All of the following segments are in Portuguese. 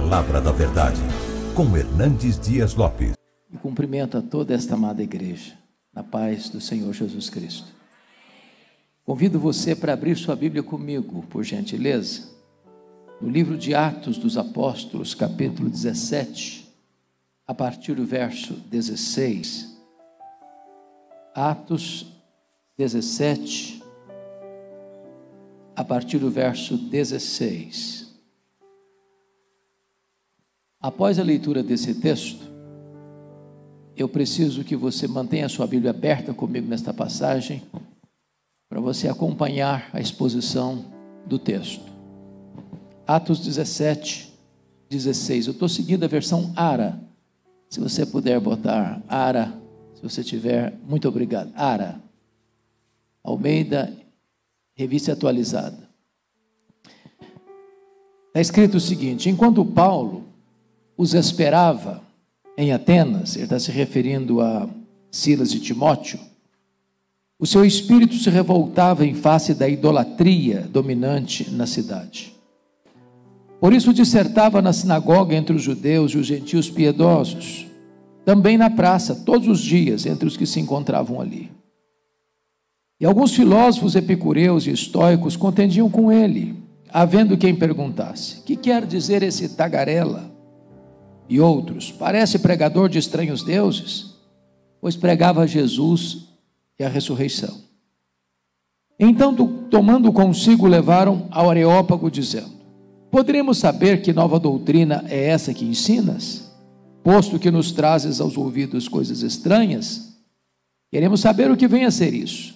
Palavra da Verdade, com Hernandes Dias Lopes. E cumprimento a toda esta amada igreja, na paz do Senhor Jesus Cristo. Convido você para abrir sua Bíblia comigo, por gentileza, no livro de Atos dos Apóstolos, capítulo 17, a partir do verso 16. Atos 17, a partir do verso 16. Após a leitura desse texto, eu preciso que você mantenha a sua Bíblia aberta comigo nesta passagem, para você acompanhar a exposição do texto. Atos 17, 16. Eu estou seguindo a versão ARA. Se você puder botar ARA, se você tiver, muito obrigado. ARA, Almeida, Revista Atualizada. Está escrito o seguinte: enquanto Paulo os esperava em Atenas, ele está se referindo a Silas e Timóteo, o seu espírito se revoltava em face da idolatria dominante na cidade. Por isso dissertava na sinagoga entre os judeus e os gentios piedosos, também na praça, todos os dias, entre os que se encontravam ali. E alguns filósofos epicureus e estoicos contendiam com ele, havendo quem perguntasse: que quer dizer esse tagarela? E outros: parece pregador de estranhos deuses, pois pregava Jesus e a ressurreição. Então, tomando consigo, levaram ao Areópago, dizendo: poderemos saber que nova doutrina é essa que ensinas, posto que nos trazes aos ouvidos coisas estranhas? Queremos saber o que vem a ser isso.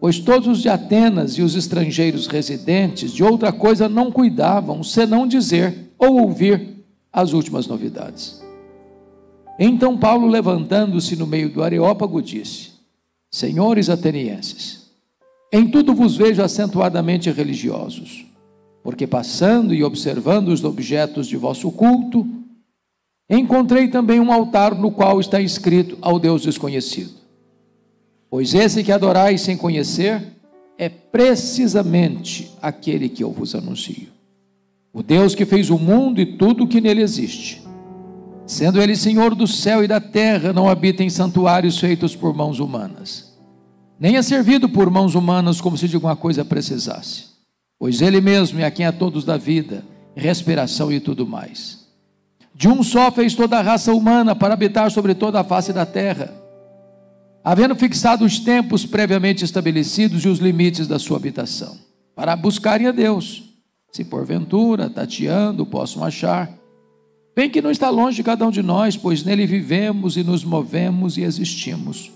Pois todos os de Atenas e os estrangeiros residentes de outra coisa não cuidavam, senão dizer ou ouvir as últimas novidades. Então Paulo, levantando-se no meio do Areópago, disse: senhores atenienses, em tudo vos vejo acentuadamente religiosos, porque passando e observando os objetos de vosso culto, encontrei também um altar no qual está escrito ao Deus desconhecido. Pois esse que adorais sem conhecer é precisamente aquele que eu vos anuncio. O Deus que fez o mundo e tudo o que nele existe, sendo ele Senhor do céu e da terra, não habita em santuários feitos por mãos humanas, nem é servido por mãos humanas como se de alguma coisa precisasse, pois ele mesmo é a quem a todos dá vida, respiração e tudo mais. De um só fez toda a raça humana para habitar sobre toda a face da terra, havendo fixado os tempos previamente estabelecidos e os limites da sua habitação, para buscarem a Deus, se porventura, tateando, possam achar, bem que não está longe de cada um de nós, pois nele vivemos e nos movemos e existimos.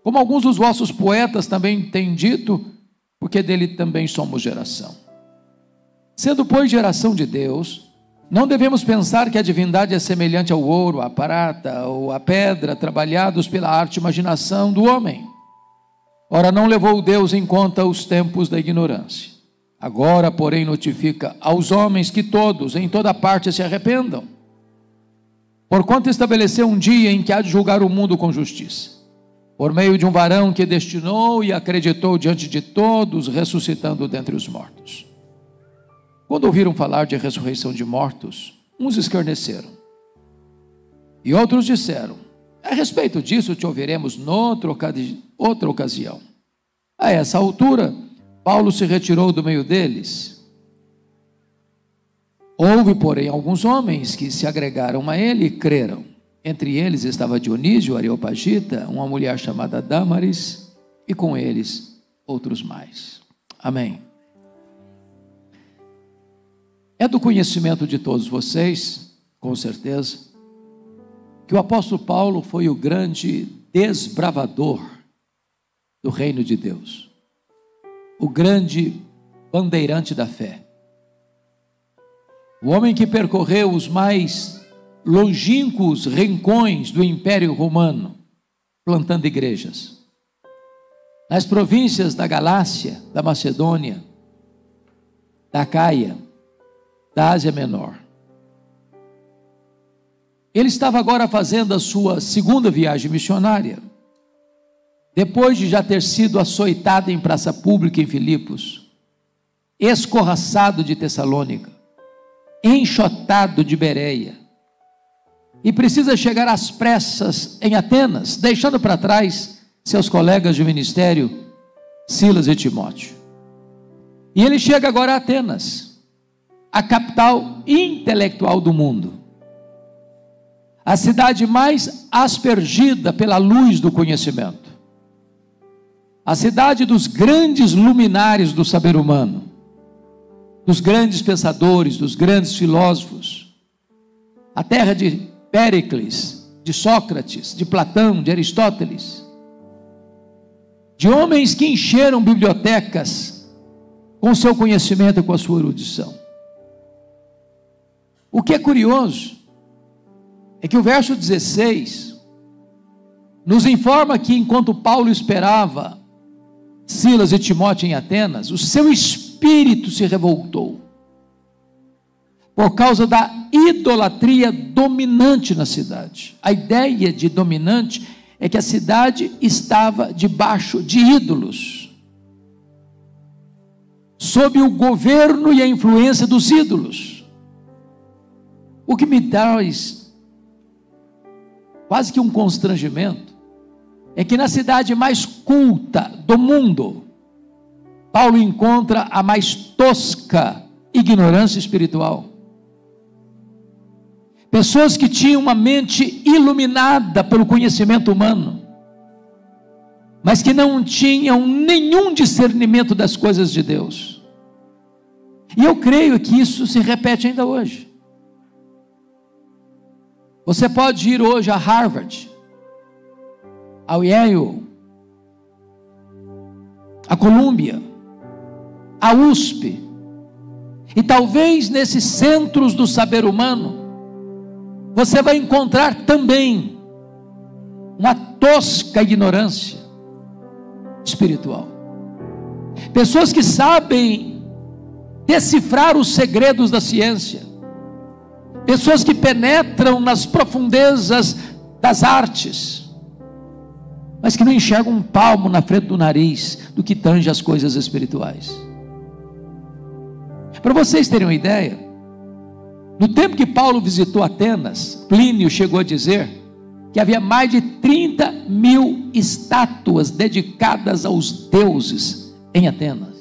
Como alguns dos vossos poetas também têm dito, porque dele também somos geração. Sendo, pois, geração de Deus, não devemos pensar que a divindade é semelhante ao ouro, à prata ou à pedra, trabalhados pela arte e imaginação do homem. Ora, não levou Deus em conta os tempos da ignorância. Agora, porém, notifica aos homens que todos, em toda parte, se arrependam, porquanto estabeleceu um dia em que há de julgar o mundo com justiça, por meio de um varão que destinou e acreditou diante de todos, ressuscitando dentre os mortos. Quando ouviram falar de ressurreição de mortos, uns escarneceram, e outros disseram: a respeito disso te ouviremos noutra ocasião. A essa altura, Paulo se retirou do meio deles. Houve, porém, alguns homens que se agregaram a ele e creram. Entre eles estava Dionísio, Areopagita, uma mulher chamada Dâmaris, e com eles outros mais. Amém. É do conhecimento de todos vocês, com certeza, que o apóstolo Paulo foi o grande desbravador do reino de Deus, o grande bandeirante da fé, o homem que percorreu os mais longínquos rincões do Império Romano, plantando igrejas, nas províncias da Galácia, da Macedônia, da Acaia, da Ásia Menor. Ele estava agora fazendo a sua segunda viagem missionária, depois de já ter sido açoitado em praça pública em Filipos, escorraçado de Tessalônica, enxotado de Bereia e precisa chegar às pressas em Atenas, deixando para trás seus colegas de ministério, Silas e Timóteo. E ele chega agora a Atenas, a capital intelectual do mundo, a cidade mais aspergida pela luz do conhecimento, a cidade dos grandes luminares do saber humano, dos grandes pensadores, dos grandes filósofos, a terra de Péricles, de Sócrates, de Platão, de Aristóteles, de homens que encheram bibliotecas com seu conhecimento e com a sua erudição. O que é curioso é que o verso 16 nos informa que enquanto Paulo esperava Silas e Timóteo em Atenas, o seu espírito se revoltou por causa da idolatria dominante na cidade. A ideia de dominante é que a cidade estava debaixo de ídolos, sob o governo e a influência dos ídolos. O que me traz quase que um constrangimento é que na cidade mais culta do mundo, Paulo encontra a mais tosca ignorância espiritual. Pessoas que tinham uma mente iluminada pelo conhecimento humano, mas que não tinham nenhum discernimento das coisas de Deus. E eu creio que isso se repete ainda hoje. Você pode ir hoje a Harvard, ao Yale, a Columbia, a USP, e talvez nesses centros do saber humano, você vai encontrar também uma tosca ignorância espiritual. Pessoas que sabem decifrar os segredos da ciência, pessoas que penetram nas profundezas das artes, mas que não enxergam um palmo na frente do nariz do que tange as coisas espirituais. Para vocês terem uma ideia, no tempo que Paulo visitou Atenas, Plínio chegou a dizer que havia mais de 30.000 estátuas dedicadas aos deuses em Atenas.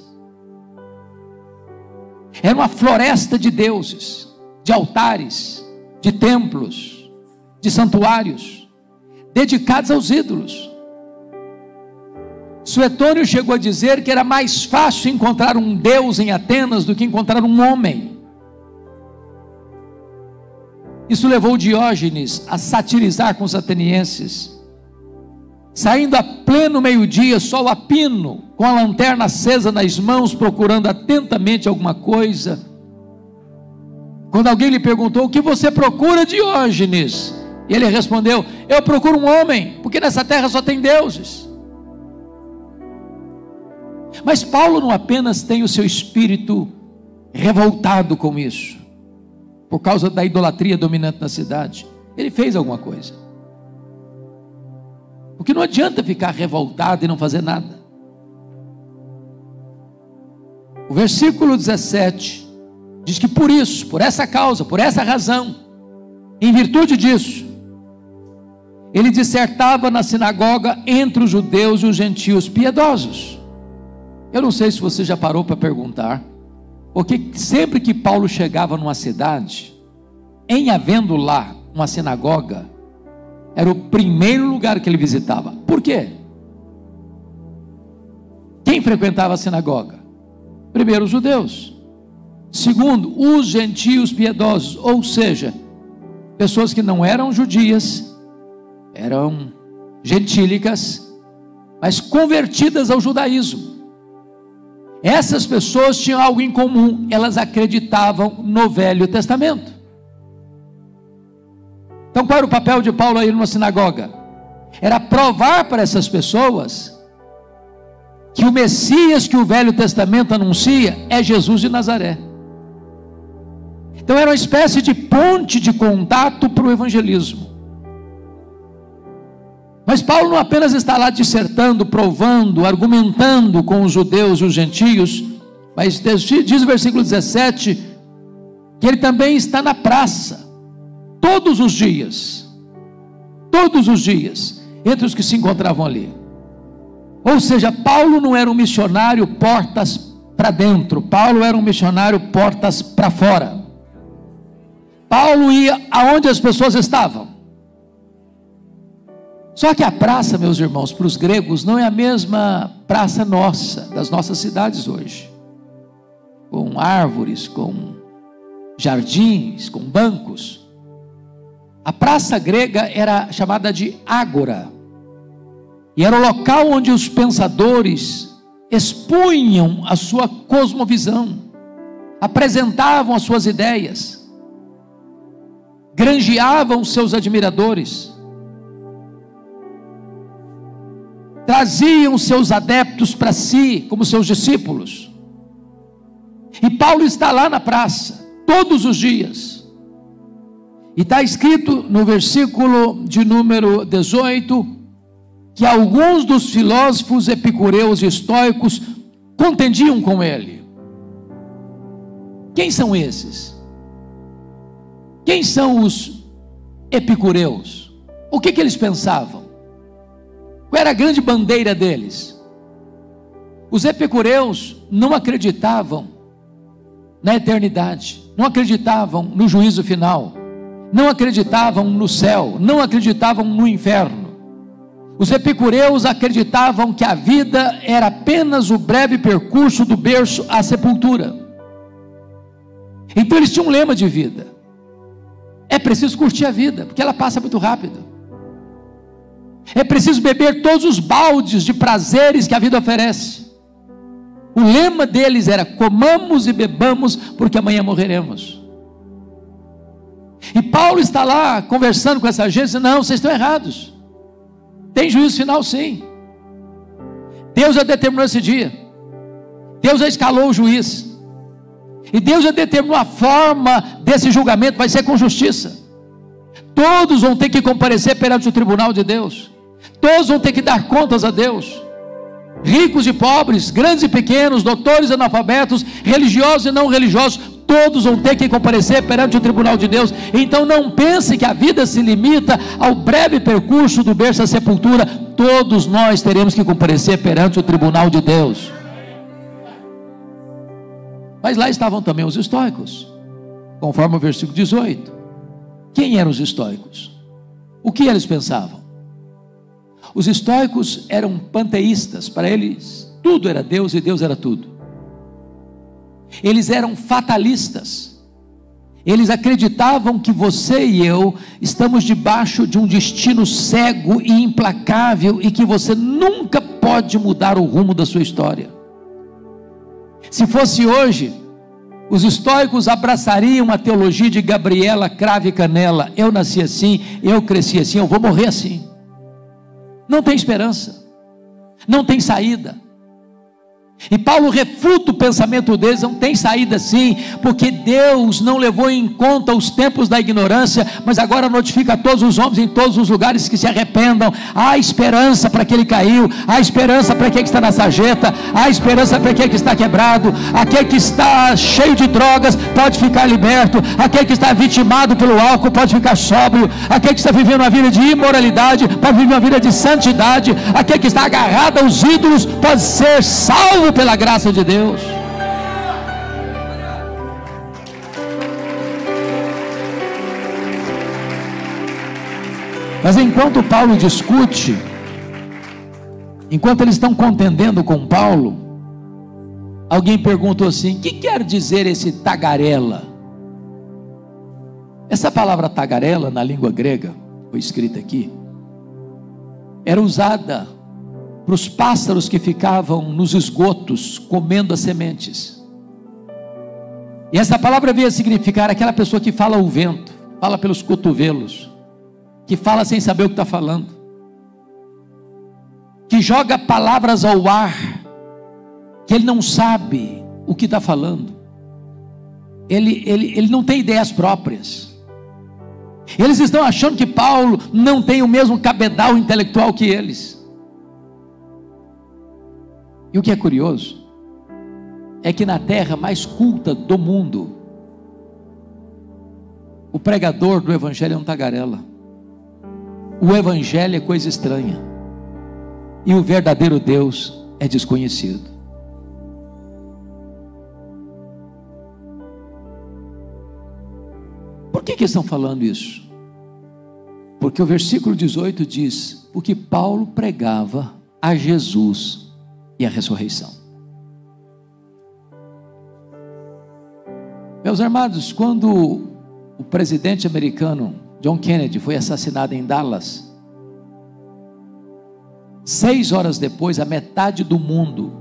Era uma floresta de deuses, de altares, de templos, de santuários, dedicados aos ídolos. Suetônio chegou a dizer que era mais fácil encontrar um deus em Atenas do que encontrar um homem. Isso levou Diógenes a satirizar com os atenienses, saindo a pleno meio-dia, sol a pino, com a lanterna acesa nas mãos, procurando atentamente alguma coisa. Quando alguém lhe perguntou: o que você procura, Diógenes? E ele respondeu: eu procuro um homem, porque nessa terra só tem deuses. Mas Paulo não apenas tem o seu espírito revoltado com isso, por causa da idolatria dominante na cidade, ele fez alguma coisa. Porque não adianta ficar revoltado e não fazer nada. O versículo 17 diz que por isso, por essa causa, por essa razão, em virtude disso, ele dissertava na sinagoga entre os judeus e os gentios piedosos. Eu não sei se você já parou para perguntar, porque sempre que Paulo chegava numa cidade, em havendo lá uma sinagoga, era o primeiro lugar que ele visitava. Por quê? Quem frequentava a sinagoga? Primeiro, os judeus. Segundo, os gentios piedosos, ou seja, pessoas que não eram judias, eram gentílicas, mas convertidas ao judaísmo. Essas pessoas tinham algo em comum: elas acreditavam no Velho Testamento. Então, qual era o papel de Paulo aí numa sinagoga? Era provar para essas pessoas que o Messias que o Velho Testamento anuncia é Jesus de Nazaré. Então era uma espécie de ponte de contato para o evangelismo. Mas Paulo não apenas está lá dissertando, provando, argumentando com os judeus e os gentios, mas diz o versículo 17, que ele também está na praça, todos os dias, entre os que se encontravam ali. Ou seja, Paulo não era um missionário portas para dentro, Paulo era um missionário portas para fora. Paulo ia aonde as pessoas estavam. Só que a praça, meus irmãos, para os gregos não é a mesma praça nossa, das nossas cidades hoje, com árvores, com jardins, com bancos. A praça grega era chamada de ágora, e era o local onde os pensadores expunham a sua cosmovisão, apresentavam as suas ideias, granjeavam seus admiradores, traziam seus adeptos para si, como seus discípulos. E Paulo está lá na praça, todos os dias, e está escrito no versículo de número 18, que alguns dos filósofos epicureus e estoicos contendiam com ele. Quem são esses? Quem são os epicureus? O que eles pensavam? Qual era a grande bandeira deles? Os epicureus não acreditavam na eternidade, não acreditavam no juízo final, não acreditavam no céu, não acreditavam no inferno. Os epicureus acreditavam que a vida era apenas o breve percurso do berço à sepultura. Então eles tinham um lema de vida: é preciso curtir a vida, porque ela passa muito rápido. É preciso beber todos os baldes de prazeres que a vida oferece. O lema deles era: comamos e bebamos, porque amanhã morreremos. E Paulo está lá conversando com essa gente, não, vocês estão errados. Tem juízo final, sim. Deus já determinou esse dia. Deus já escalou o juiz. E Deus já determinou a forma desse julgamento, vai ser com justiça. Todos vão ter que comparecer perante o tribunal de Deus. Todos vão ter que dar contas a Deus. Ricos e pobres, grandes e pequenos, doutores e analfabetos, religiosos e não religiosos, todos vão ter que comparecer perante o tribunal de Deus. Então não pense que a vida se limita ao breve percurso do berço à sepultura. Todos nós teremos que comparecer perante o tribunal de Deus. Mas lá estavam também os estoicos, conforme o versículo 18. Quem eram os estoicos? O que eles pensavam? Os estoicos eram panteístas. Para eles tudo era Deus e Deus era tudo. Eles eram fatalistas. Eles acreditavam que você e eu estamos debaixo de um destino cego e implacável, e que você nunca pode mudar o rumo da sua história. Se fosse hoje, os estoicos abraçariam a teologia de Gabriela Cravo e Canela: eu nasci assim, eu cresci assim, eu vou morrer assim. Não tem esperança, não tem saída. E Paulo refuta o pensamento deles: não tem saída sim, porque Deus não levou em conta os tempos da ignorância, mas agora notifica a todos os homens em todos os lugares que se arrependam. Há esperança para aquele que caiu, há esperança para aquele que está na sarjeta, há esperança para aquele que está quebrado. Aquele que está cheio de drogas pode ficar liberto, aquele que está vitimado pelo álcool pode ficar sóbrio, aquele que está vivendo uma vida de imoralidade pode viver uma vida de santidade, aquele que está agarrado aos ídolos pode ser salvo pela graça de Deus. Mas enquanto Paulo discute, enquanto eles estão contendendo com Paulo, alguém perguntou assim: o que quer dizer esse tagarela? Essa palavra tagarela, na língua grega, foi escrita aqui, era usada para os pássaros que ficavam nos esgotos comendo as sementes. E essa palavra veio a significar aquela pessoa que fala ao vento, fala pelos cotovelos, que fala sem saber o que está falando, que joga palavras ao ar, que ele não sabe o que está falando, ele não tem ideias próprias. Eles estão achando que Paulo não tem o mesmo cabedal intelectual que eles. E o que é curioso é que na terra mais culta do mundo, O pregador do evangelho é um tagarela. O evangelho é coisa estranha. E o verdadeiro Deus é desconhecido. Por que estão falando isso? Porque o versículo 18 diz: porque Paulo pregava a Jesus e a ressurreição. Meus amados, quando o presidente americano John Kennedy foi assassinado em Dallas, 6 horas depois, a metade do mundo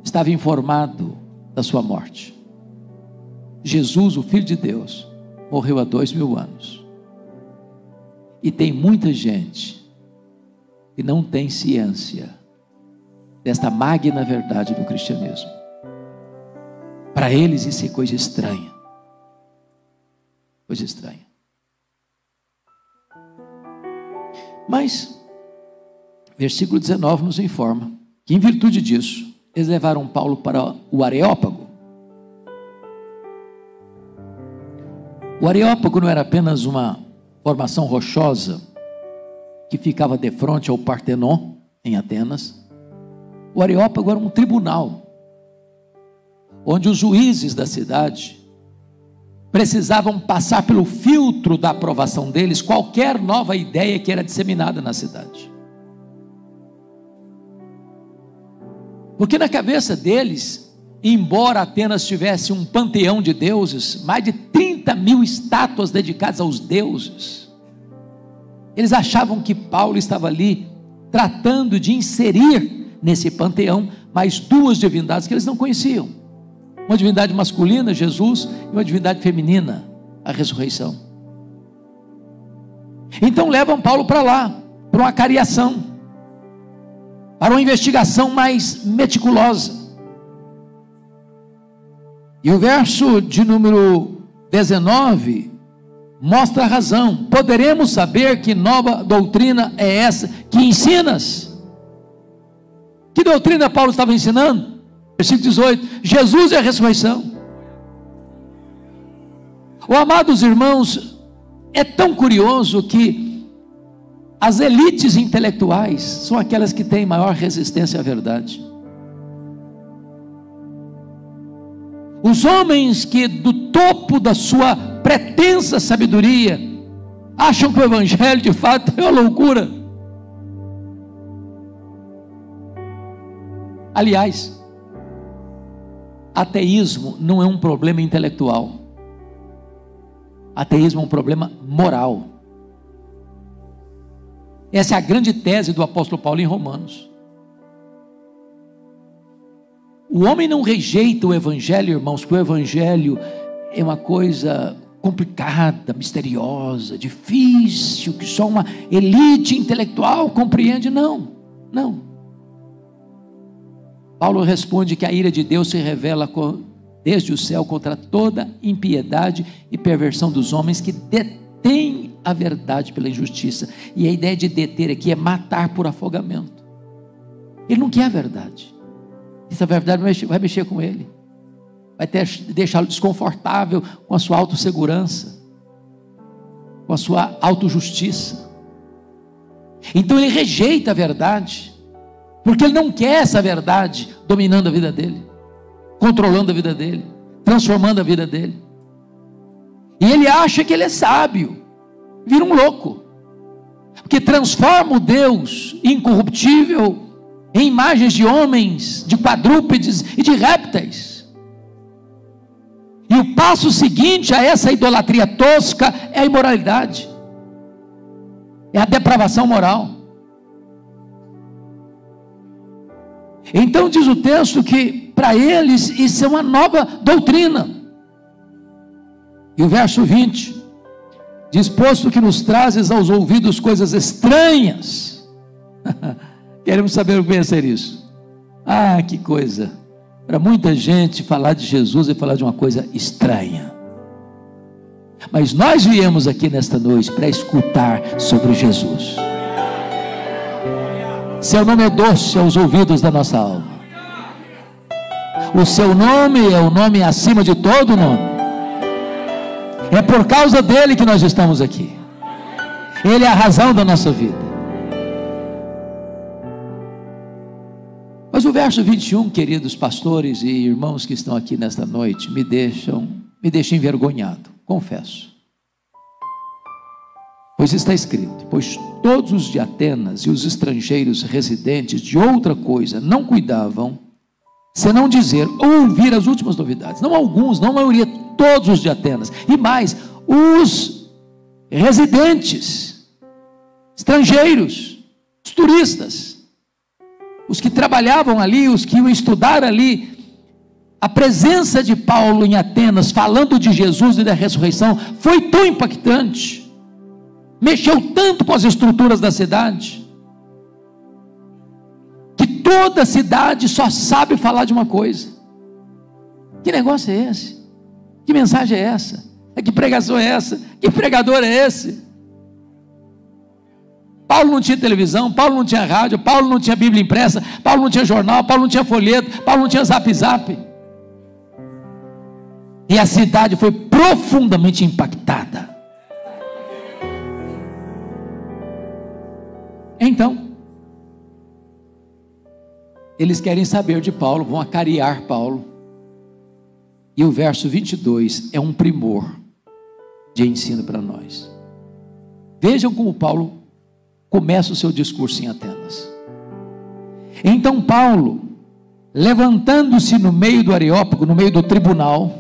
estava informado da sua morte. Jesus, o Filho de Deus, morreu há 2000 anos. E tem muita gente que não tem ciência desta magna verdade do cristianismo. Para eles isso é coisa estranha. Coisa estranha. Mas, versículo 19 nos informa que, em virtude disso, eles levaram Paulo para o Areópago. O Areópago não era apenas uma formação rochosa que ficava de frente ao Partenon, em Atenas. O Areópago era um tribunal, onde os juízes da cidade precisavam passar pelo filtro da aprovação deles qualquer nova ideia que era disseminada na cidade. Porque na cabeça deles, embora Atenas tivesse um panteão de deuses, mais de 30.000 estátuas dedicadas aos deuses, eles achavam que Paulo estava ali tratando de inserir nesse panteão mais 2 divindades que eles não conheciam. Uma divindade masculina, Jesus, e uma divindade feminina, a ressurreição. Então levam Paulo para lá, para uma cariação, para uma investigação mais meticulosa. E o verso de número 19 mostra a razão. Poderemos saber que nova doutrina é essa que ensinas? Que doutrina Paulo estava ensinando? Versículo 18: Jesus é a ressurreição. Amados irmãos, é tão curioso que as elites intelectuais são aquelas que têm maior resistência à verdade. Os homens que do topo da sua pretensa sabedoria acham que o evangelho de fato é uma loucura. Aliás, ateísmo não é um problema intelectual. Ateísmo é um problema moral. Essa é a grande tese do apóstolo Paulo em Romanos. O homem não rejeita o evangelho, irmãos, porque o evangelho é uma coisa complicada, misteriosa, difícil, que só uma elite intelectual compreende. Não, não. Paulo responde que a ira de Deus se revela desde o céu contra toda impiedade e perversão dos homens que detêm a verdade pela injustiça. E a ideia de deter aqui é matar por afogamento. Ele não quer a verdade. Essa verdade vai mexer com ele, vai deixá-lo desconfortável com a sua autossegurança, com a sua autojustiça. Então ele rejeita a verdade, porque ele não quer essa verdade dominando a vida dele, controlando a vida dele, transformando a vida dele. E ele acha que ele é sábio, vira um louco, porque transforma o Deus incorruptível em imagens de homens, de quadrúpedes e de répteis. E o passo seguinte a essa idolatria tosca é a imoralidade, é a depravação moral. Então diz o texto que para eles isso é uma nova doutrina. E o verso 20 diz: posto que nos trazes aos ouvidos coisas estranhas. Queremos saber o que é ser isso. Ah, que coisa! Para muita gente falar de Jesus é falar de uma coisa estranha. Mas nós viemos aqui nesta noite para escutar sobre Jesus. Seu nome é doce aos ouvidos da nossa alma. O seu nome é o nome acima de todo nome. É por causa dele que nós estamos aqui. Ele é a razão da nossa vida. Mas o verso 21, queridos pastores e irmãos que estão aqui nesta noite, me deixa envergonhado, confesso. Pois está escrito: pois todos os de Atenas e os estrangeiros residentes de outra coisa não cuidavam, senão dizer ou ouvir as últimas novidades. Não alguns, não a maioria, todos os de Atenas. E mais, os residentes, estrangeiros, os turistas, os que trabalhavam ali, os que iam estudar ali. A presença de Paulo em Atenas, falando de Jesus e da ressurreição, foi tão impactante, mexeu tanto com as estruturas da cidade, que toda a cidade só sabe falar de uma coisa. Que negócio é esse? Que mensagem é essa? Que pregação é essa? Que pregador é esse? Paulo não tinha televisão, Paulo não tinha rádio, Paulo não tinha Bíblia impressa, Paulo não tinha jornal, Paulo não tinha folheto, Paulo não tinha zap zap. E a cidade foi profundamente impactada. Então, eles querem saber de Paulo, vão acariar Paulo. E o verso 22 é um primor de ensino para nós. Vejam como Paulo começa o seu discurso em Atenas. Então Paulo, levantando-se no meio do Areópago, no meio do tribunal,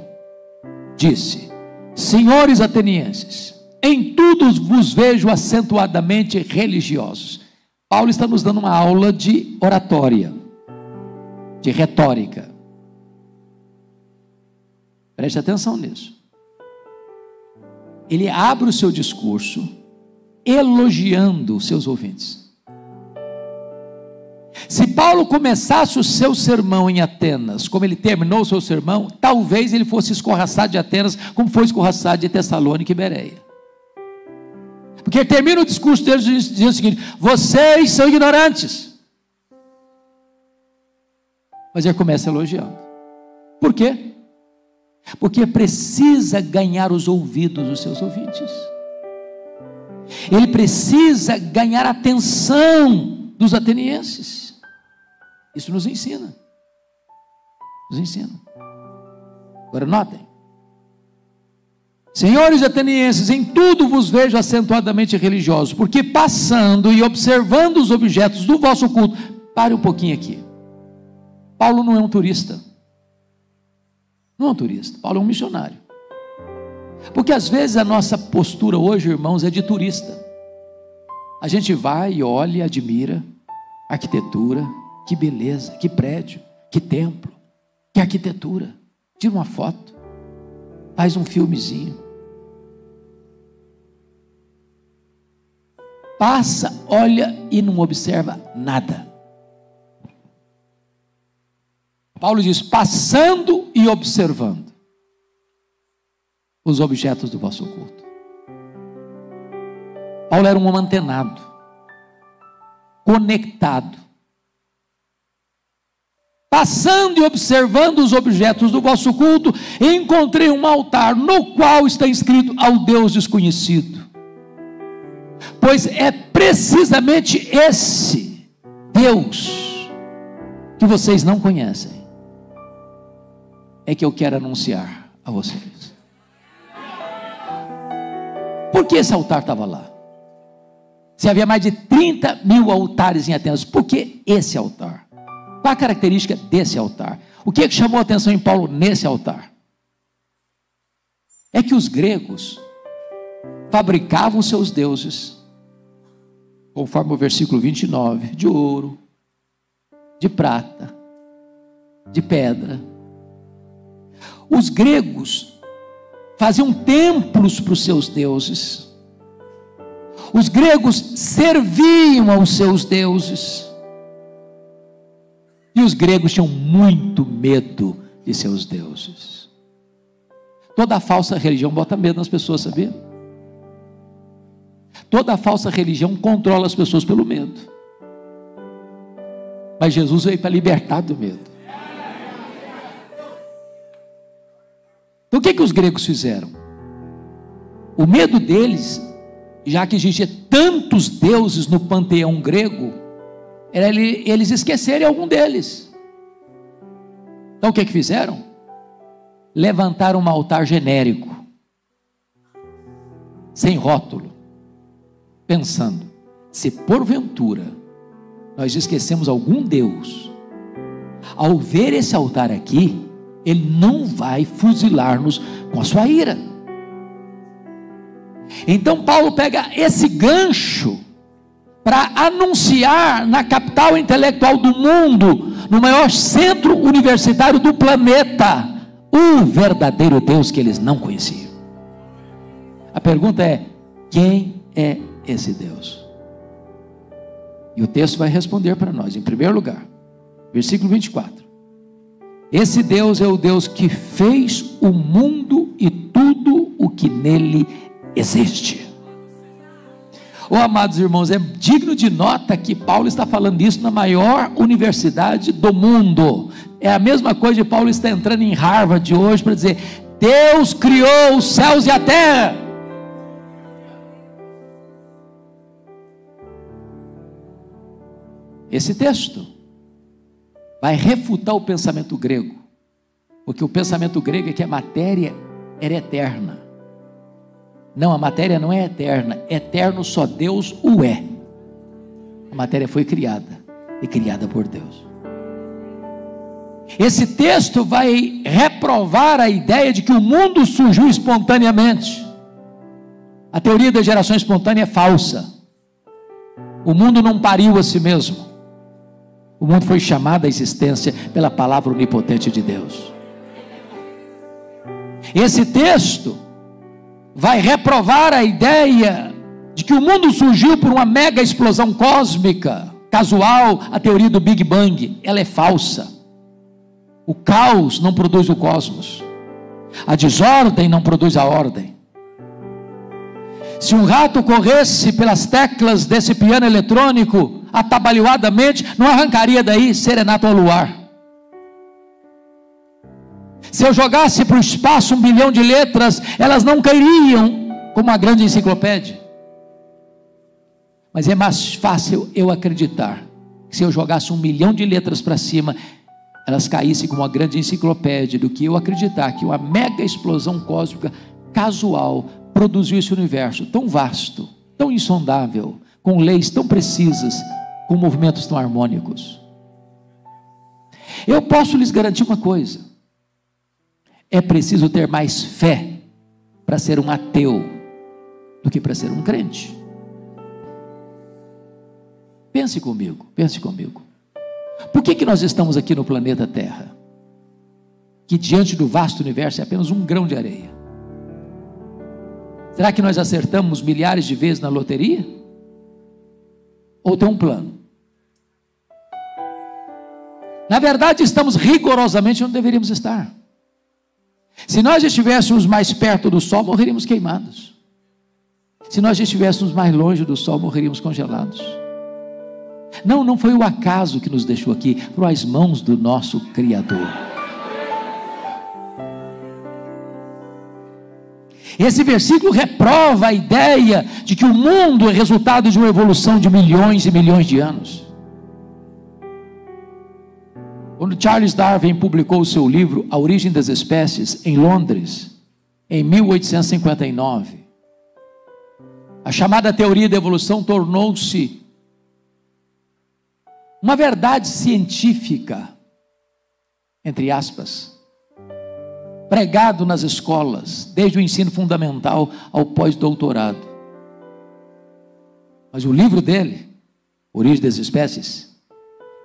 disse: senhores atenienses, em tudo vos vejo acentuadamente religiosos. Paulo está nos dando uma aula de oratória, de retórica. Preste atenção nisso. Ele abre o seu discurso elogiando os seus ouvintes. Se Paulo começasse o seu sermão em Atenas, como ele terminou o seu sermão, talvez ele fosse escorraçado de Atenas, como foi escorraçado de Tessalônica e Bereia. Porque ele termina o discurso deles dizendo o seguinte: vocês são ignorantes. Mas ele começa elogiando. Por quê? Porque precisa ganhar os ouvidos dos seus ouvintes. Ele precisa ganhar a atenção dos atenienses. Isso nos ensina. Nos ensina. Agora notem: senhores atenienses, em tudo vos vejo acentuadamente religiosos, porque passando e observando os objetos do vosso culto. Pare um pouquinho aqui. Paulo não é um turista. Não é um turista. Paulo é um missionário. Porque às vezes a nossa postura hoje, irmãos, é de turista. A gente vai e olha e admira arquitetura, que beleza, que prédio, que templo, que arquitetura. Tira uma foto, faz um filmezinho. Passa, olha e não observa nada. Paulo diz: passando e observando os objetos do vosso culto. Paulo era um homem antenado, conectado. Passando e observando os objetos do vosso culto, encontrei um altar no qual está escrito: ao Deus desconhecido. Pois é precisamente esse Deus que vocês não conhecem, é que eu quero anunciar a vocês. Por que esse altar estava lá? Se havia mais de 30 mil altares em Atenas, por que esse altar? Qual a característica desse altar? O que chamou a atenção em Paulo nesse altar? É que os gregos fabricavam seus deuses, conforme o versículo 29, de ouro, de prata, de pedra. Os gregos faziam templos para os seus deuses. Os gregos serviam aos seus deuses. E os gregos tinham muito medo de seus deuses. Toda falsa religião bota medo nas pessoas, sabia? Toda falsa religião controla as pessoas pelo medo. Mas Jesus veio para libertar do medo. Então o que os gregos fizeram? O medo deles, já que existia tantos deuses no panteão grego, era eles esquecerem algum deles. Então o que fizeram? Levantaram um altar genérico, sem rótulo, pensando: se porventura nós esquecemos algum Deus, ao ver esse altar aqui, ele não vai fuzilar-nos com a sua ira. Então Paulo pega esse gancho para anunciar na capital intelectual do mundo, no maior centro universitário do planeta, o verdadeiro Deus que eles não conheciam. A pergunta é: quem é esse Deus? E o texto vai responder para nós, em primeiro lugar, versículo 24: esse Deus é o Deus que fez o mundo e tudo o que nele existe. Oh, amados irmãos, é digno de nota que Paulo está falando isso na maior universidade do mundo. É a mesma coisa de Paulo estar entrando em Harvard hoje para dizer: Deus criou os céus e a terra. Esse texto vai refutar o pensamento grego, porque o pensamento grego é que a matéria era eterna. Não, a matéria não é eterna, eterno só Deus o é. A matéria foi criada, e criada por Deus. Esse texto vai reprovar a ideia de que o mundo surgiu espontaneamente. A teoria da geração espontânea é falsa. O mundo não pariu a si mesmo. O mundo foi chamado à existência pela palavra onipotente de Deus. Esse texto vai reprovar a ideia de que o mundo surgiu por uma mega explosão cósmica, casual. A teoria do Big Bang, ela é falsa. O caos não produz o cosmos, a desordem não produz a ordem. Se um rato corresse pelas teclas desse piano eletrônico atabalhoadamente, não arrancaria daí Serenata ao Luar. Se eu jogasse para o espaço 1 bilhão de letras, elas não cairiam como uma grande enciclopédia. Mas é mais fácil eu acreditar que se eu jogasse 1 milhão de letras para cima, elas caíssem como uma grande enciclopédia, do que eu acreditar que uma mega explosão cósmica casual produziu esse universo tão vasto, tão insondável, com leis tão precisas, com movimentos tão harmônicos. Eu posso lhes garantir uma coisa: é preciso ter mais fé para ser um ateu do que para ser um crente. Pense comigo, pense comigo. Por que nós estamos aqui no planeta Terra, que diante do vasto universo é apenas um grão de areia? Será que nós acertamos milhares de vezes na loteria? Ou tem um plano? Na verdade, estamos rigorosamente onde deveríamos estar. Se nós estivéssemos mais perto do Sol, morreríamos queimados. Se nós estivéssemos mais longe do Sol, morreríamos congelados. Não foi o acaso que nos deixou aqui, foram as mãos do nosso Criador. Esse versículo reprova a ideia de que o mundo é resultado de uma evolução de milhões e milhões de anos. Quando Charles Darwin publicou o seu livro A Origem das Espécies, em Londres, em 1859, a chamada teoria da evolução tornou-se uma verdade científica, entre aspas, pregado nas escolas, desde o ensino fundamental ao pós-doutorado. Mas o livro dele, Origem das Espécies,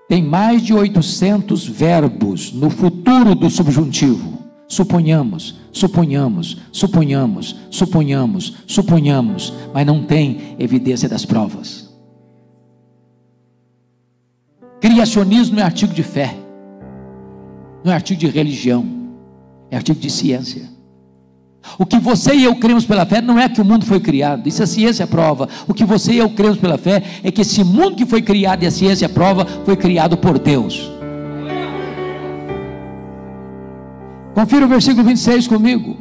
tem mais de 800 verbos no futuro do subjuntivo. Suponhamos, suponhamos, suponhamos, suponhamos, suponhamos, mas não tem evidência das provas. Criacionismo não é artigo de fé, não é artigo de religião, é artigo de ciência. O que você e eu cremos pela fé não é que o mundo foi criado, isso a ciência prova. O que você e eu cremos pela fé é que esse mundo que foi criado e a ciência prova foi criado por Deus. Confira o versículo 26 comigo.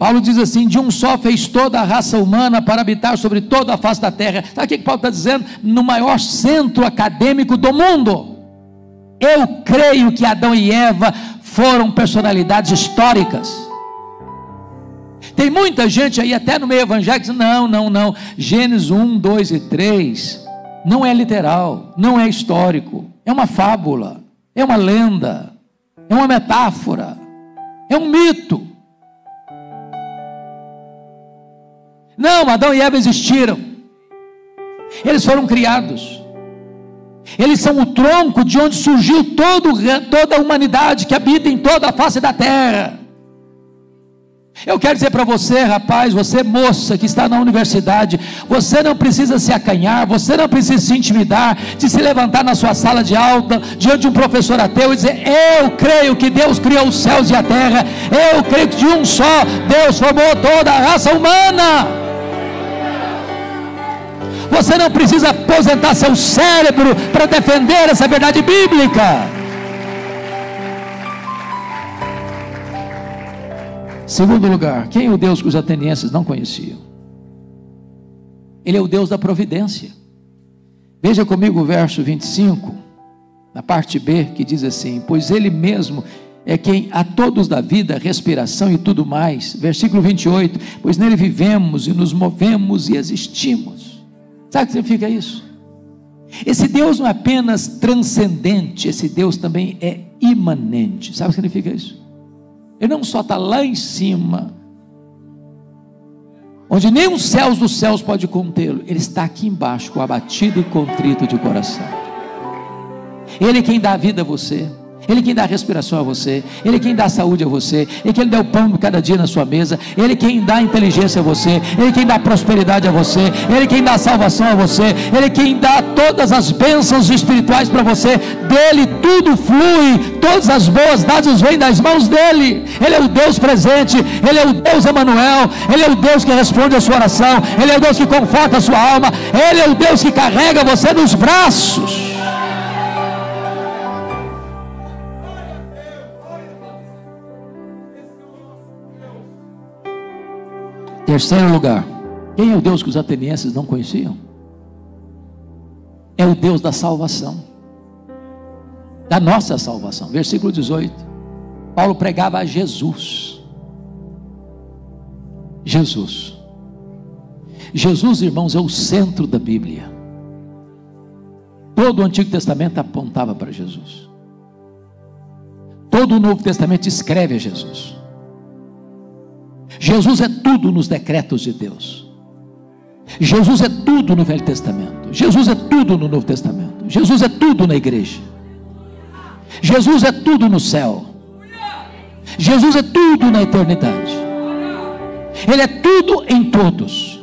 Paulo diz assim: de um só fez toda a raça humana para habitar sobre toda a face da terra. Sabe o que Paulo está dizendo? No maior centro acadêmico do mundo. Eu creio que Adão e Eva foram personalidades históricas. Tem muita gente aí, até no meio evangélico, que diz: não, Gênesis 1, 2 e 3 não é literal, não é histórico, é uma fábula, é uma lenda, é uma metáfora, é um mito. Não, Adão e Eva existiram, eles foram criados, eles são o tronco de onde surgiu toda a humanidade que habita em toda a face da terra. Eu quero dizer para você, rapaz, você moça que está na universidade, você não precisa se acanhar, você não precisa se intimidar de se levantar na sua sala de aula diante de um professor ateu e dizer: eu creio que Deus criou os céus e a terra, eu creio que de um só Deus formou toda a raça humana. Você não precisa aposentar seu cérebro para defender essa verdade bíblica. Segundo lugar, quem é o Deus que os atenienses não conheciam? Ele é o Deus da providência. Veja comigo o verso 25, na parte B, que diz assim: pois Ele mesmo é quem a todos dá vida, respiração e tudo mais. Versículo 28, pois nele vivemos e nos movemos e existimos. Sabe o que significa isso? Esse Deus não é apenas transcendente, esse Deus também é imanente. Sabe o que significa isso? Ele não só está lá em cima, onde nem os céus dos céus pode contê-lo, ele está aqui embaixo, com abatido e contrito de coração. Ele é quem dá a vida a você, Ele é quem dá a respiração a você, Ele é quem dá a saúde a você, Ele é quem dá o pão de cada dia na sua mesa, Ele é quem dá a inteligência a você, Ele é quem dá a prosperidade a você, Ele é quem dá a salvação a você, Ele é quem dá todas as bênçãos espirituais para você. Dele tudo flui, todas as boas dádivas vêm das mãos dele. Ele é o Deus presente, Ele é o Deus Emanuel, Ele é o Deus que responde a sua oração, Ele é o Deus que conforta a sua alma, Ele é o Deus que carrega você nos braços. Terceiro lugar, quem é o Deus que os atenienses não conheciam? É o Deus da salvação, da nossa salvação. Versículo 18, Paulo pregava a Jesus. Jesus, irmãos, é o centro da Bíblia. Todo o Antigo Testamento apontava para Jesus, todo o Novo Testamento escreve a Jesus. Jesus é tudo nos decretos de Deus, Jesus é tudo no Velho Testamento, Jesus é tudo no Novo Testamento, Jesus é tudo na igreja, Jesus é tudo no céu, Jesus é tudo na eternidade, Ele é tudo em todos.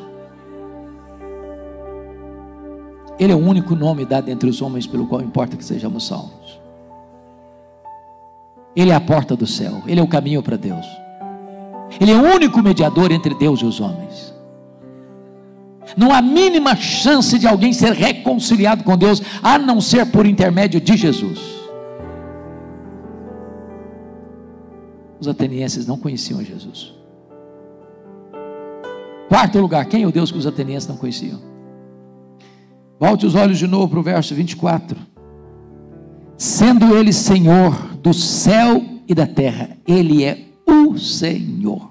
Ele é o único nome dado entre os homens pelo qual importa que sejamos salvos. Ele é a porta do céu, Ele é o caminho para Deus, Ele é o único mediador entre Deus e os homens. Não há mínima chance de alguém ser reconciliado com Deus, a não ser por intermédio de Jesus. Os atenienses não conheciam Jesus. Quarto lugar, quem é o Deus que os atenienses não conheciam? Volte os olhos de novo para o verso 24. Sendo Ele Senhor do céu e da terra, Ele é o Senhor.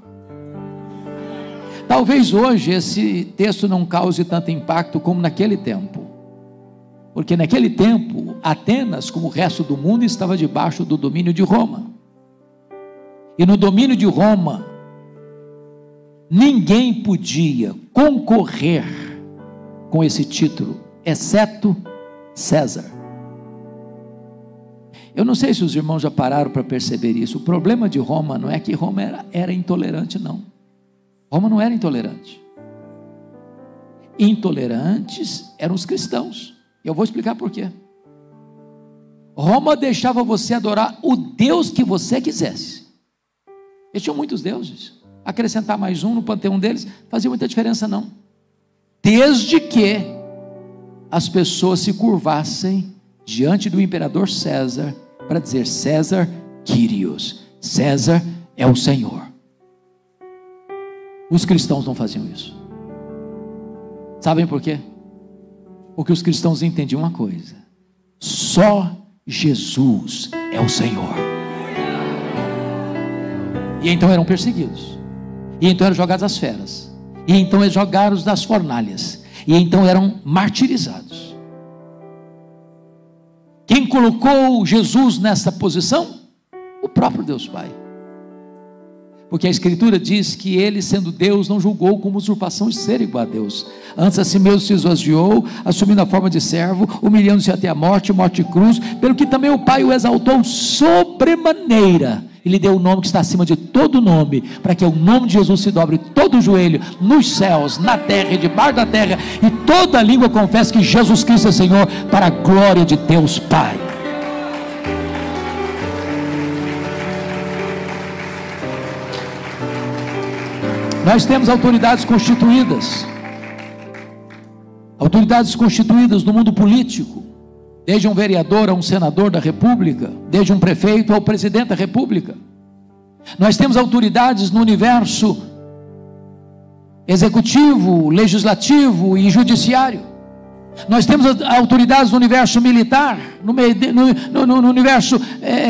Talvez hoje esse texto não cause tanto impacto como naquele tempo, porque naquele tempo Atenas, como o resto do mundo, estava debaixo do domínio de Roma, e no domínio de Roma ninguém podia concorrer com esse título, exceto César. Eu não sei se os irmãos já pararam para perceber isso. O problema de Roma não é que Roma era intolerante, não. Roma não era intolerante. Intolerantes eram os cristãos. Eu vou explicar por quê. Roma deixava você adorar o Deus que você quisesse. Eles tinham muitos deuses. Acrescentar mais um no panteão deles fazia muita diferença, não. Desde que as pessoas se curvassem diante do imperador César para dizer: César Quírios, César é o Senhor. Os cristãos não faziam isso. Sabem por quê? Porque os cristãos entendiam uma coisa: só Jesus é o Senhor. E então eram perseguidos, e então eram jogados às feras, e então eram jogados das fornalhas, e então eram martirizados. Quem colocou Jesus nessa posição? O próprio Deus Pai. Porque a Escritura diz que ele, sendo Deus, não julgou como usurpação de ser igual a Deus. Antes a si mesmo se esvaziou, assumindo a forma de servo, humilhando-se até a morte, morte de cruz, pelo que também o Pai o exaltou sobremaneira. Ele deu o nome que está acima de todo nome, para que o nome de Jesus se dobre todo o joelho, nos céus, na terra e debaixo da terra, e toda língua confesse que Jesus Cristo é Senhor, para a glória de Deus Pai. Nós temos autoridades constituídas no mundo político, desde um vereador a um senador da república, desde um prefeito ao presidente da república. Nós temos autoridades no universo executivo, legislativo e judiciário. Nós temos autoridades no universo militar, no universo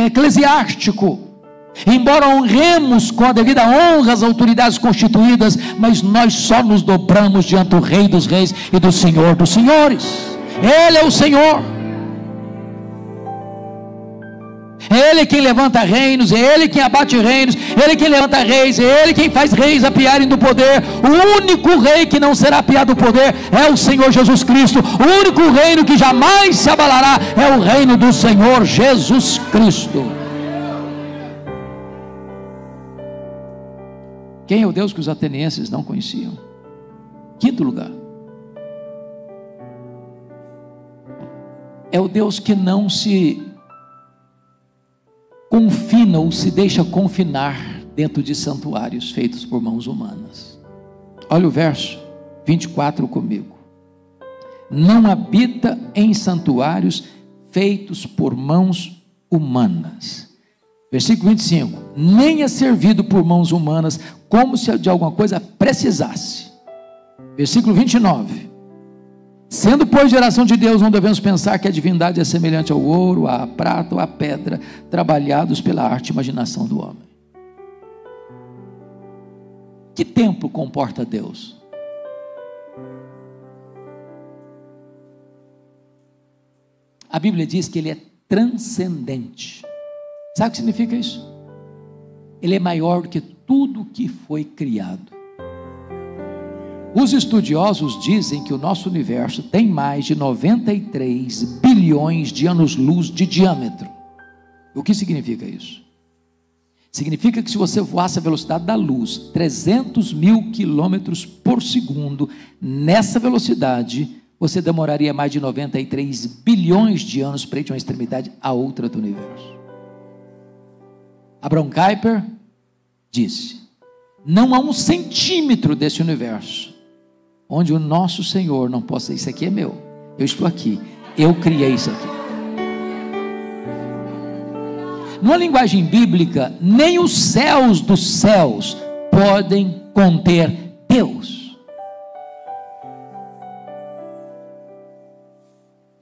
eclesiástico. Embora honremos com a devida honra as autoridades constituídas, mas nós só nos dobramos diante do Rei dos Reis e do Senhor dos Senhores. Ele é o Senhor. É Ele quem levanta reinos, é Ele quem abate reinos, é Ele quem levanta reis, é Ele quem faz reis apiarem do poder. O único rei que não será apiado do poder é o Senhor Jesus Cristo. O único reino que jamais se abalará é o reino do Senhor Jesus Cristo. Quem é o Deus que os atenienses não conheciam? Quinto lugar, é o Deus que não se confina ou se deixa confinar dentro de santuários feitos por mãos humanas. Olha o verso 24 comigo. Não habita em santuários feitos por mãos humanas. Versículo 25. Nem é servido por mãos humanas, como se de alguma coisa precisasse. Versículo 29. Sendo, pois, geração de Deus, não devemos pensar que a divindade é semelhante ao ouro, à prata ou à pedra, trabalhados pela arte e imaginação do homem. Que templo comporta Deus? A Bíblia diz que Ele é transcendente. Sabe o que significa isso? Ele é maior do que tudo que foi criado. Os estudiosos dizem que o nosso universo tem mais de 93 bilhões de anos-luz de diâmetro. O que significa isso? Significa que se você voasse a velocidade da luz, 300 mil quilômetros por segundo, nessa velocidade, você demoraria mais de 93 bilhões de anos para ir de uma extremidade à outra do universo. Abraham Kuyper disse: não há um centímetro desse universo onde o nosso Senhor não possa, isso aqui é meu, eu estou aqui, eu criei isso aqui. Numa linguagem bíblica, nem os céus dos céus podem conter Deus.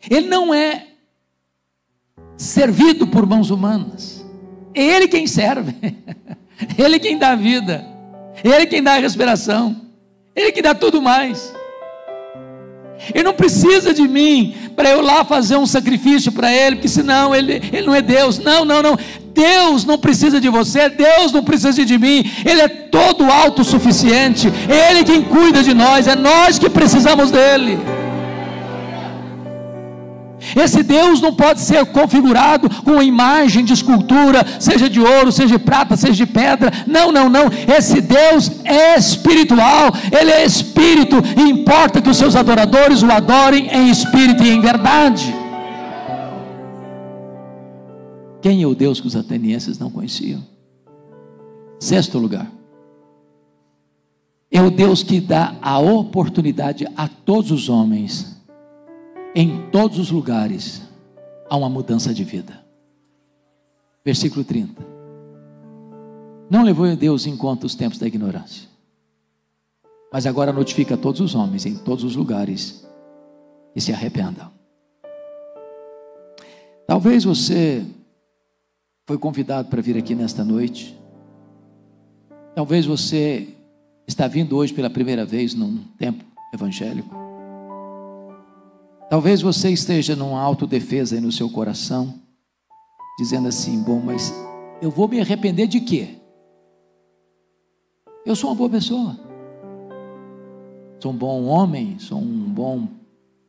Ele não é servido por mãos humanas. É Ele quem serve, Ele quem dá a vida, Ele quem dá a respiração, Ele que dá tudo mais. Ele não precisa de mim para eu lá fazer um sacrifício para Ele, porque senão Ele não é Deus. Não. Deus não precisa de você, Deus não precisa de mim. Ele é todo autossuficiente, é Ele quem cuida de nós, é nós que precisamos dEle. Esse Deus não pode ser configurado com uma imagem de escultura, seja de ouro, seja de prata, seja de pedra. Não. Esse Deus é espiritual, Ele é espírito, e importa que os seus adoradores o adorem em espírito e em verdade. Quem é o Deus que os atenienses não conheciam? Sexto lugar, é o Deus que dá a oportunidade a todos os homens, em todos os lugares, há uma mudança de vida. Versículo 30. Não levou Deus em conta os tempos da ignorância. Mas agora notifica a todos os homens em todos os lugares que se arrependam. Talvez você foi convidado para vir aqui nesta noite. Talvez você está vindo hoje pela primeira vez num tempo evangélico. Talvez você esteja numa autodefesa aí no seu coração, dizendo assim: bom, mas eu vou me arrepender de quê? Eu sou uma boa pessoa, sou um bom homem, sou um bom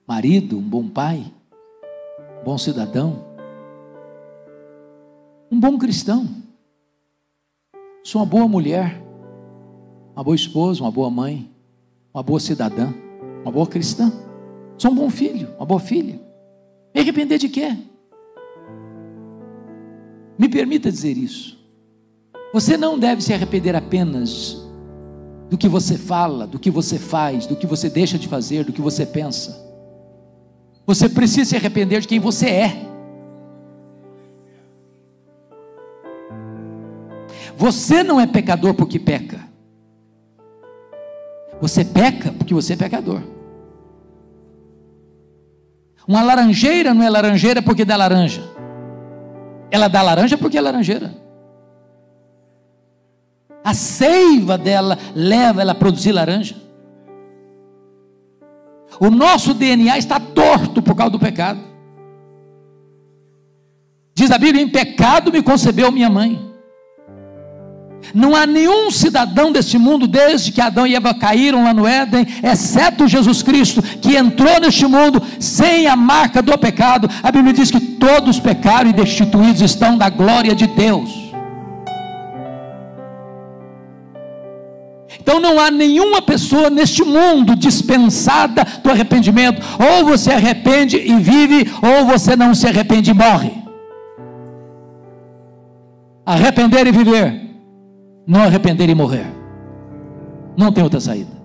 marido, um bom pai, um bom cidadão, um bom cristão, sou uma boa mulher, uma boa esposa, uma boa mãe, uma boa cidadã, uma boa cristã, sou um bom filho, uma boa filha. Me arrepender de quê? Me permita dizer isso. Você não deve se arrepender apenas do que você fala, do que você faz, do que você deixa de fazer, do que você pensa. Você precisa se arrepender de quem você é. Você não é pecador porque peca. Você peca porque você é pecador. Uma laranjeira não é laranjeira porque dá laranja. Ela dá laranja porque é laranjeira. A seiva dela leva ela a produzir laranja. O nosso DNA está torto por causa do pecado. Diz a Bíblia: em pecado me concebeu minha mãe. Não há nenhum cidadão deste mundo, desde que Adão e Eva caíram lá no Éden, exceto Jesus Cristo, que entrou neste mundo sem a marca do pecado. A Bíblia diz que todos pecaram e destituídos estão da glória de Deus. Então não há nenhuma pessoa neste mundo dispensada do arrependimento. Ou você arrepende e vive, ou você não se arrepende e morre. Arrepender e viver, não arrepender e morrer. Não tem outra saída.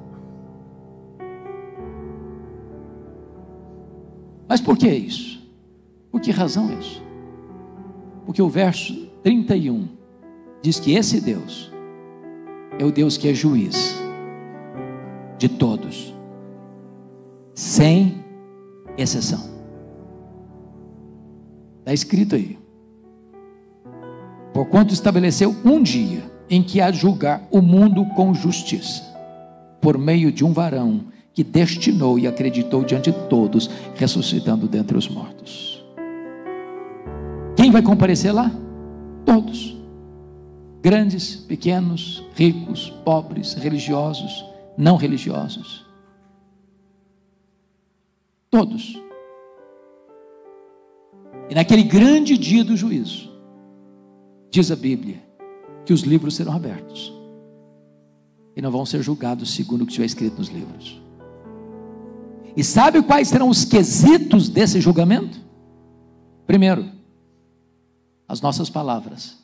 Mas por que isso? Por que razão é isso? Porque o verso 31 diz que esse Deus é o Deus que é juiz de todos, sem exceção. Está escrito aí: porquanto estabeleceu um dia em que há de julgar o mundo com justiça, por meio de um varão que destinou e acreditou diante de todos, ressuscitando dentre os mortos. Quem vai comparecer lá? Todos. Grandes, pequenos, ricos, pobres, religiosos, não religiosos. Todos. E naquele grande dia do juízo, diz a Bíblia que os livros serão abertos e não vão ser julgados segundo o que estiver escrito nos livros. E sabe quais serão os quesitos desse julgamento? Primeiro, as nossas palavras.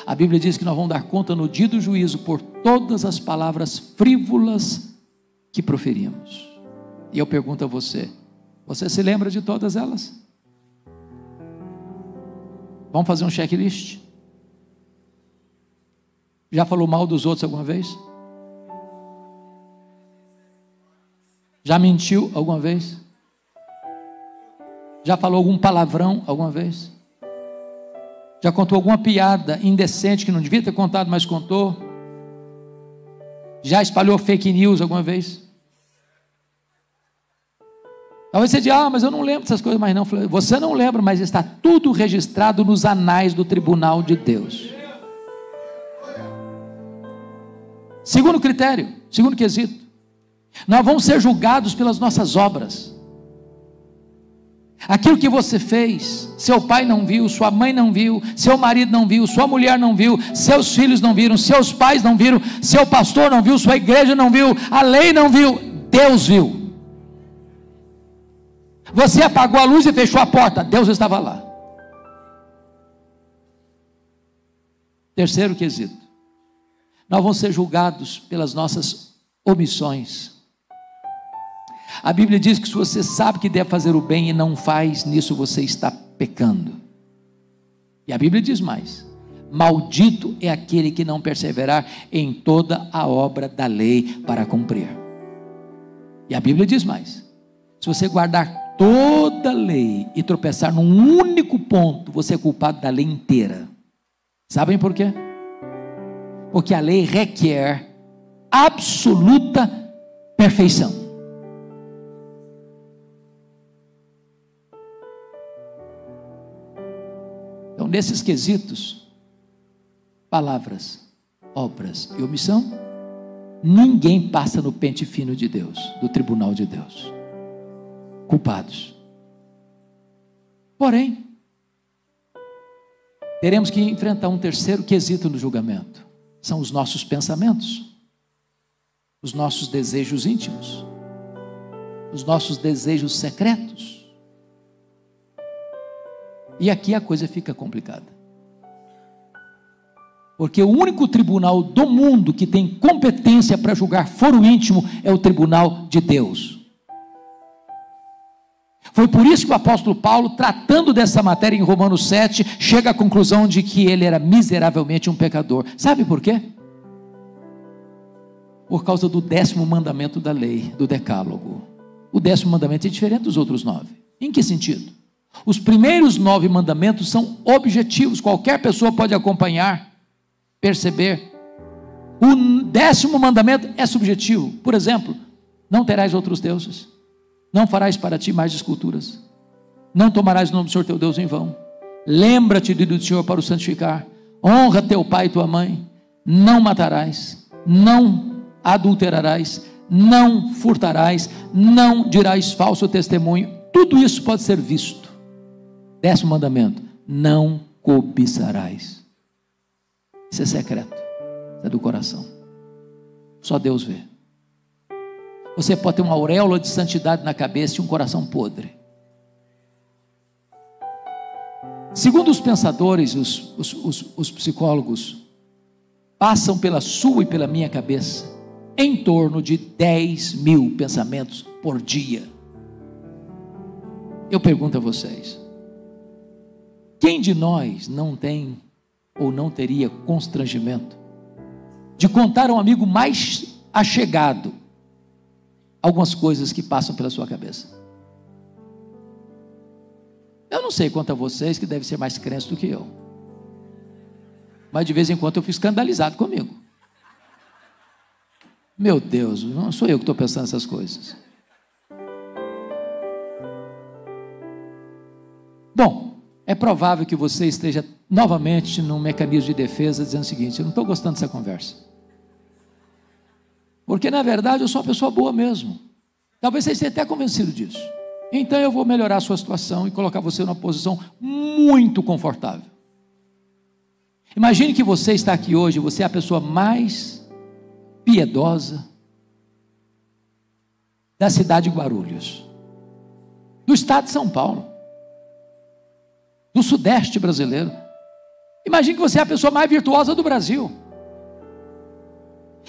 A Bíblia diz que nós vamos dar conta no dia do juízo por todas as palavras frívolas que proferimos. E eu pergunto a você: você se lembra de todas elas? Vamos fazer um checklist? Já falou mal dos outros alguma vez? Já mentiu alguma vez? Já falou algum palavrão alguma vez? Já contou alguma piada indecente que não devia ter contado, mas contou? Já espalhou fake news alguma vez? Talvez você diga: mas eu não lembro dessas coisas mais não. Você não lembra, mas está tudo registrado nos anais do tribunal de Deus. Segundo critério, segundo quesito, nós vamos ser julgados pelas nossas obras. Aquilo que você fez, seu pai não viu, sua mãe não viu, seu marido não viu, sua mulher não viu, seus filhos não viram, seus pais não viram, seu pastor não viu, sua igreja não viu, a lei não viu, Deus viu. Você apagou a luz e fechou a porta, Deus estava lá. Terceiro quesito, nós vamos ser julgados pelas nossas omissões. A Bíblia diz que se você sabe que deve fazer o bem e não faz, nisso você está pecando. E a Bíblia diz mais: Maldito é aquele que não perseverar em toda a obra da lei para cumprir. E a Bíblia diz mais: se você guardar toda a lei e tropeçar num único ponto, você é culpado da lei inteira. Sabem por quê? Porque a lei requer absoluta perfeição. Então, nesses quesitos, palavras, obras e omissão, ninguém passa no pente fino de Deus, do tribunal de Deus. Culpados. Porém, teremos que enfrentar um terceiro quesito no julgamento. São os nossos pensamentos, os nossos desejos íntimos, os nossos desejos secretos. E aqui a coisa fica complicada. Porque o único tribunal do mundo que tem competência para julgar foro íntimo é o tribunal de Deus. Foi por isso que o apóstolo Paulo, tratando dessa matéria em Romanos 7, chega à conclusão de que ele era miseravelmente um pecador. Sabe por quê? Por causa do 10º mandamento da lei, do decálogo. O 10º mandamento é diferente dos outros 9. Em que sentido? Os primeiros 9 mandamentos são objetivos, qualquer pessoa pode acompanhar, perceber. O 10º mandamento é subjetivo. Por exemplo, não terás outros deuses. Não farás para ti mais esculturas. Não tomarás o nome do Senhor teu Deus em vão. Lembra-te do Senhor para o santificar. Honra teu pai e tua mãe. Não matarás. Não adulterarás. Não furtarás. Não dirás falso testemunho. Tudo isso pode ser visto. 10º mandamento: não cobiçarás. Isso é secreto. Isso é do coração. Só Deus vê. Você pode ter uma auréola de santidade na cabeça e um coração podre. Segundo os pensadores, os psicólogos, passam pela sua e pela minha cabeça em torno de 10.000 pensamentos por dia. Eu pergunto a vocês: quem de nós não tem ou não teria constrangimento de contar a um amigo mais achegado algumas coisas que passam pela sua cabeça? Eu não sei quanto a vocês, que devem ser mais crentes do que eu, mas de vez em quando eu fico escandalizado comigo. Meu Deus, não sou eu que estou pensando essas coisas. Bom, é provável que você esteja novamente num mecanismo de defesa, dizendo o seguinte: eu não estou gostando dessa conversa. Porque na verdade eu sou uma pessoa boa mesmo. Talvez você esteja até convencido disso. Então eu vou melhorar a sua situação e colocar você numa posição muito confortável. Imagine que você está aqui hoje, você é a pessoa mais piedosa da cidade de Guarulhos, do estado de São Paulo, do sudeste brasileiro. Imagine que você é a pessoa mais virtuosa do Brasil.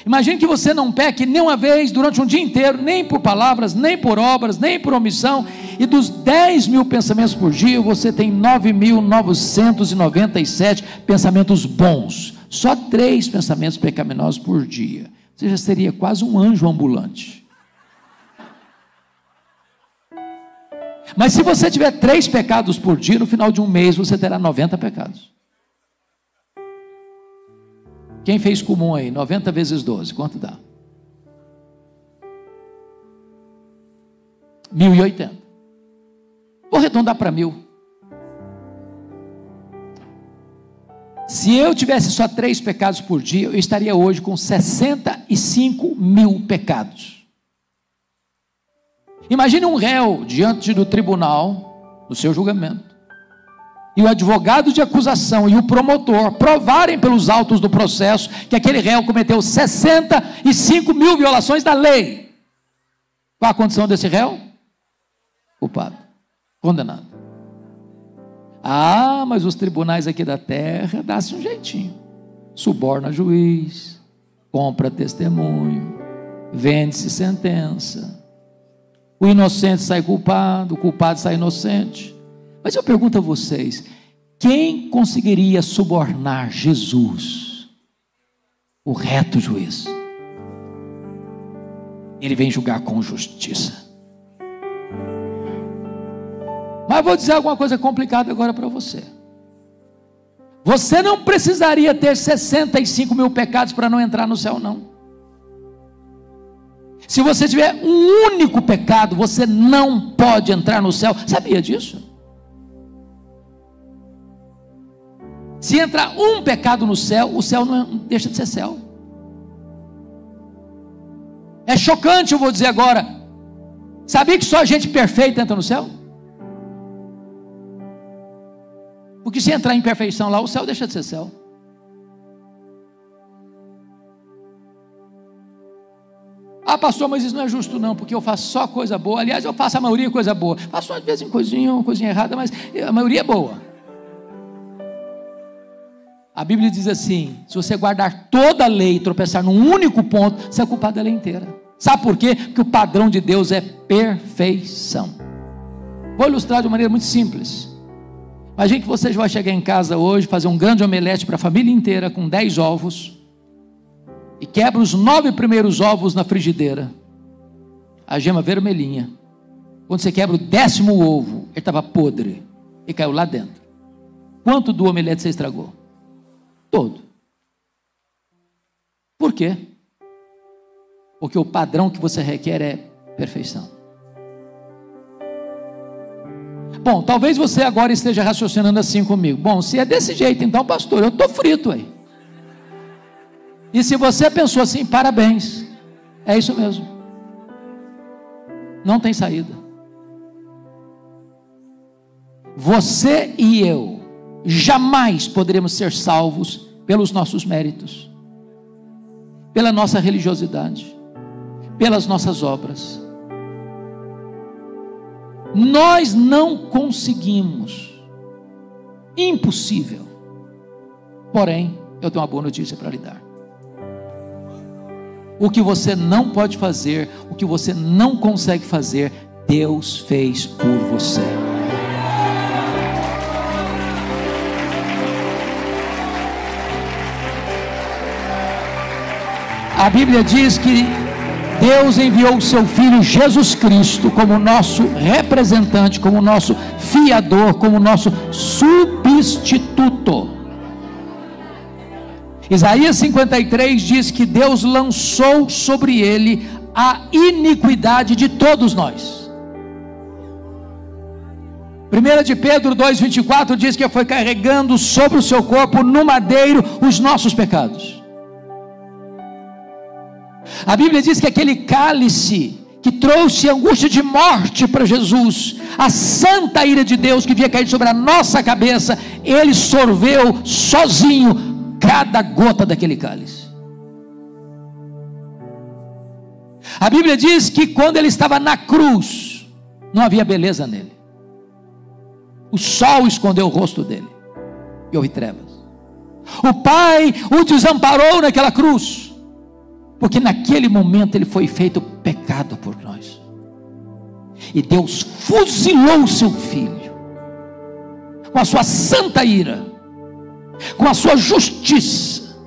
Imagine que você não peque nem uma vez durante um dia inteiro, nem por palavras, nem por obras, nem por omissão, e dos 10.000 pensamentos por dia, você tem 9.997 pensamentos bons, só 3 pensamentos pecaminosos por dia. Você já seria quase um anjo ambulante. Mas se você tiver 3 pecados por dia, no final de um mês você terá 90 pecados. Quem fez comum aí? 90 vezes 12, quanto dá? 1.080. Vou arredondar para 1.000. Se eu tivesse só 3 pecados por dia, eu estaria hoje com 65.000 pecados. Imagine um réu diante do tribunal, no seu julgamento, e o advogado de acusação e o promotor provarem pelos autos do processo que aquele réu cometeu 65.000 violações da lei. Qual a condição desse réu? Culpado, condenado. Ah, mas os tribunais aqui da terra dá-se um jeitinho. Suborna juiz, compra testemunho, vende-se sentença. O inocente sai culpado, o culpado sai inocente. Mas eu pergunto a vocês: quem conseguiria subornar Jesus, o reto juiz? Ele vem julgar com justiça. Mas vou dizer alguma coisa complicada agora para você. Você não precisaria ter 65 mil pecados para não entrar no céu, não. Se você tiver um único pecado, você não pode entrar no céu. Sabia disso? Se entrar um pecado no céu, o céu não deixa de ser céu. É chocante, eu vou dizer agora. Sabia que só gente perfeita entra no céu? Porque se entrar em perfeição lá, o céu deixa de ser céu. Ah, pastor, mas isso não é justo não, porque eu faço só coisa boa. Aliás, eu faço a maioria coisa boa. Faço só de vez em coisinha, uma coisinha errada, mas a maioria é boa. A Bíblia diz assim: se você guardar toda a lei e tropeçar num único ponto, você é culpado da lei inteira. Sabe por quê? Porque o padrão de Deus é perfeição. Vou ilustrar de uma maneira muito simples. Imagine que você vai chegar em casa hoje, fazer um grande omelete para a família inteira, com 10 ovos, e quebra os 9 primeiros ovos na frigideira, a gema vermelhinha. Quando você quebra o 10º ovo, ele estava podre, e caiu lá dentro. Quanto do omelete você estragou? Todo. Por quê? Porque o padrão que você requer é perfeição. Bom, talvez você agora esteja raciocinando assim comigo. Bom, se é desse jeito, então, pastor, eu estou frito aí. E se você pensou assim, parabéns, é isso mesmo. Não tem saída. Você e eu jamais poderemos ser salvos pelos nossos méritos, pela nossa religiosidade, pelas nossas obras. Nós não conseguimos. Impossível. Porém, eu tenho uma boa notícia para lhe dar. O que você não pode fazer, o que você não consegue fazer, Deus fez por você. A Bíblia diz que Deus enviou o seu Filho Jesus Cristo como nosso representante, como nosso fiador, como nosso substituto. Isaías 53 diz que Deus lançou sobre ele a iniquidade de todos nós. 1 de Pedro 2,24 diz que foi carregando sobre o seu corpo no madeiro os nossos pecados. A Bíblia diz que aquele cálice que trouxe angústia de morte para Jesus, a santa ira de Deus que vinha cair sobre a nossa cabeça, ele sorveu sozinho cada gota daquele cálice. A Bíblia diz que quando ele estava na cruz, não havia beleza nele. O sol escondeu o rosto dele e houve trevas. O Pai o desamparou naquela cruz, porque naquele momento ele foi feito pecado por nós. E Deus fuzilou o seu filho com a sua santa ira, com a sua justiça,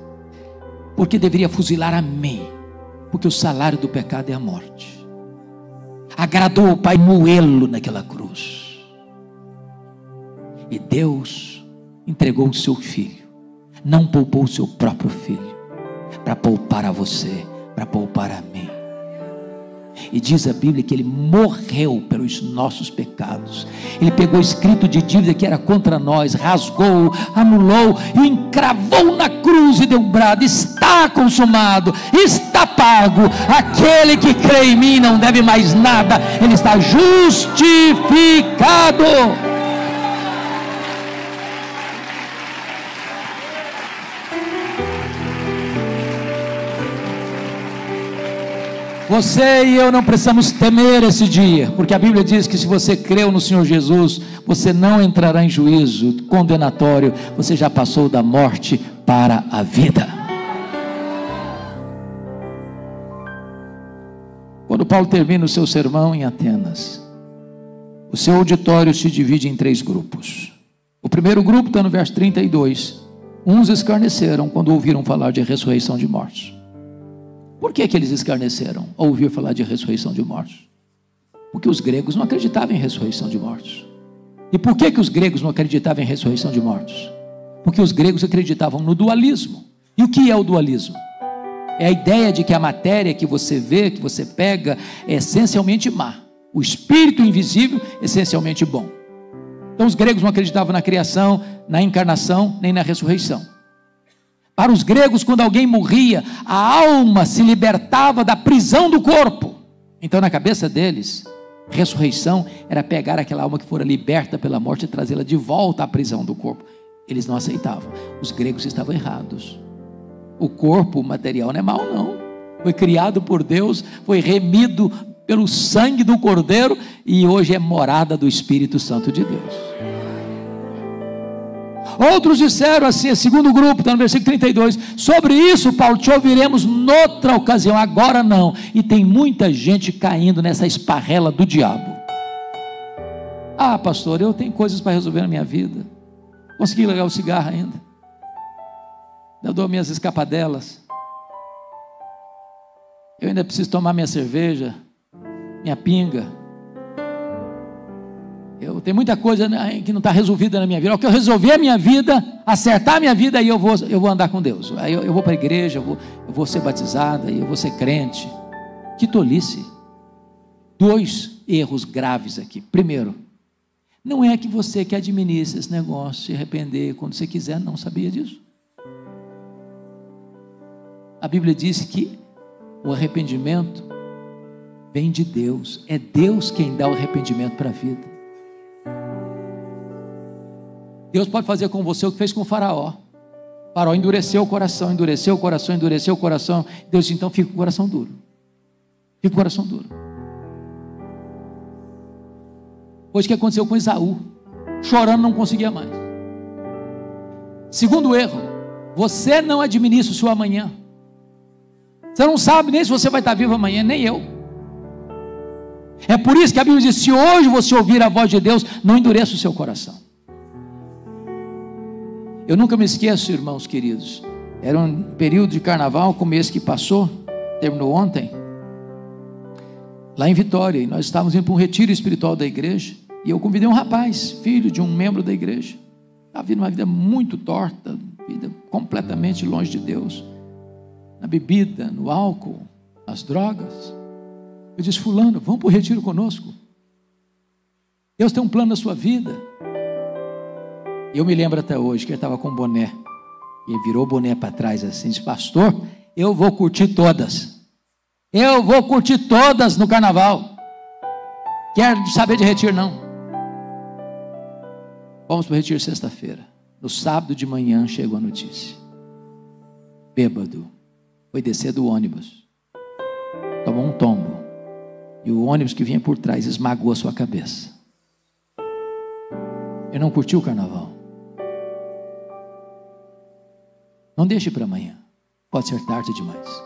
porque deveria fuzilar a mim, porque o salário do pecado é a morte. Agradou o Pai moê-lo naquela cruz. E Deus entregou o seu filho, não poupou o seu próprio filho, para poupar a você, para poupar a mim. E diz a Bíblia que ele morreu pelos nossos pecados. Ele pegou o escrito de dívida que era contra nós, rasgou, anulou e encravou na cruz e deu um brado: está consumado, está pago. Aquele que crê em mim não deve mais nada, ele está justificado. Você e eu não precisamos temer esse dia, porque a Bíblia diz que se você creu no Senhor Jesus, você não entrará em juízo condenatório, você já passou da morte para a vida. Quando Paulo termina o seu sermão em Atenas, o seu auditório se divide em 3 grupos. O primeiro grupo está no verso 32. Uns escarneceram quando ouviram falar de ressurreição de mortos. Por que eles escarneceram ao ouvir falar de ressurreição de mortos? Porque os gregos não acreditavam em ressurreição de mortos. E por que os gregos não acreditavam em ressurreição de mortos? Porque os gregos acreditavam no dualismo. E o que é o dualismo? É a ideia de que a matéria que você vê, que você pega, é essencialmente má. O espírito invisível, essencialmente bom. Então os gregos não acreditavam na criação, na encarnação, nem na ressurreição. Para os gregos, quando alguém morria, a alma se libertava da prisão do corpo. Então na cabeça deles, ressurreição era pegar aquela alma que fora liberta pela morte e trazê-la de volta à prisão do corpo. Eles não aceitavam. Os gregos estavam errados. O corpo material não é mau, não. Foi criado por Deus, foi remido pelo sangue do Cordeiro e hoje é morada do Espírito Santo de Deus. Outros disseram assim, segundo grupo, está no versículo 32, sobre isso, Paulo, te ouviremos noutra ocasião, agora não. E tem muita gente caindo nessa esparrela do diabo. Ah, pastor, eu tenho coisas para resolver na minha vida. Consegui largar o cigarro ainda. Eu dou minhas escapadelas. Eu ainda preciso tomar minha cerveja, minha pinga. Eu tenho muita coisa que não está resolvida na minha vida. O que eu resolver a minha vida, acertar a minha vida, aí eu vou andar com Deus. Aí eu vou para a igreja, eu vou ser batizado, aí eu vou ser crente. Que tolice. 2 erros graves aqui. Primeiro, não é que você que administra esse negócio se arrepender quando você quiser, não sabia disso. A Bíblia diz que o arrependimento vem de Deus. É Deus quem dá o arrependimento para a vida. Deus pode fazer com você o que fez com o faraó. O faraó endureceu o coração, endureceu o coração, endureceu o coração. Deus disse, então fica com o coração duro. Fica com o coração duro. Hoje o que aconteceu com Esaú? Chorando não conseguia mais. Segundo erro, você não administra o seu amanhã. Você não sabe nem se você vai estar vivo amanhã, nem eu. É por isso que a Bíblia diz, se hoje você ouvir a voz de Deus, não endureça o seu coração. Eu nunca me esqueço, irmãos queridos, era um período de carnaval, como esse que passou, terminou ontem, lá em Vitória, e nós estávamos indo para um retiro espiritual da igreja, e eu convidei um rapaz, filho de um membro da igreja, estava vivendo uma vida muito torta, vida completamente longe de Deus, na bebida, no álcool, nas drogas. Eu disse, fulano, vamos para o retiro conosco, Deus tem um plano na sua vida. Eu me lembro até hoje que ele estava com um boné, e ele virou o boné para trás assim, disse, pastor, eu vou curtir todas, no carnaval, quero saber de retiro não. Vamos para o retiro sexta-feira, no sábado de manhã chegou a notícia, bêbado, foi descer do ônibus, tomou um tombo, e o ônibus que vinha por trás esmagou a sua cabeça. Ele não curtiu o carnaval. Não deixe para amanhã, pode ser tarde demais.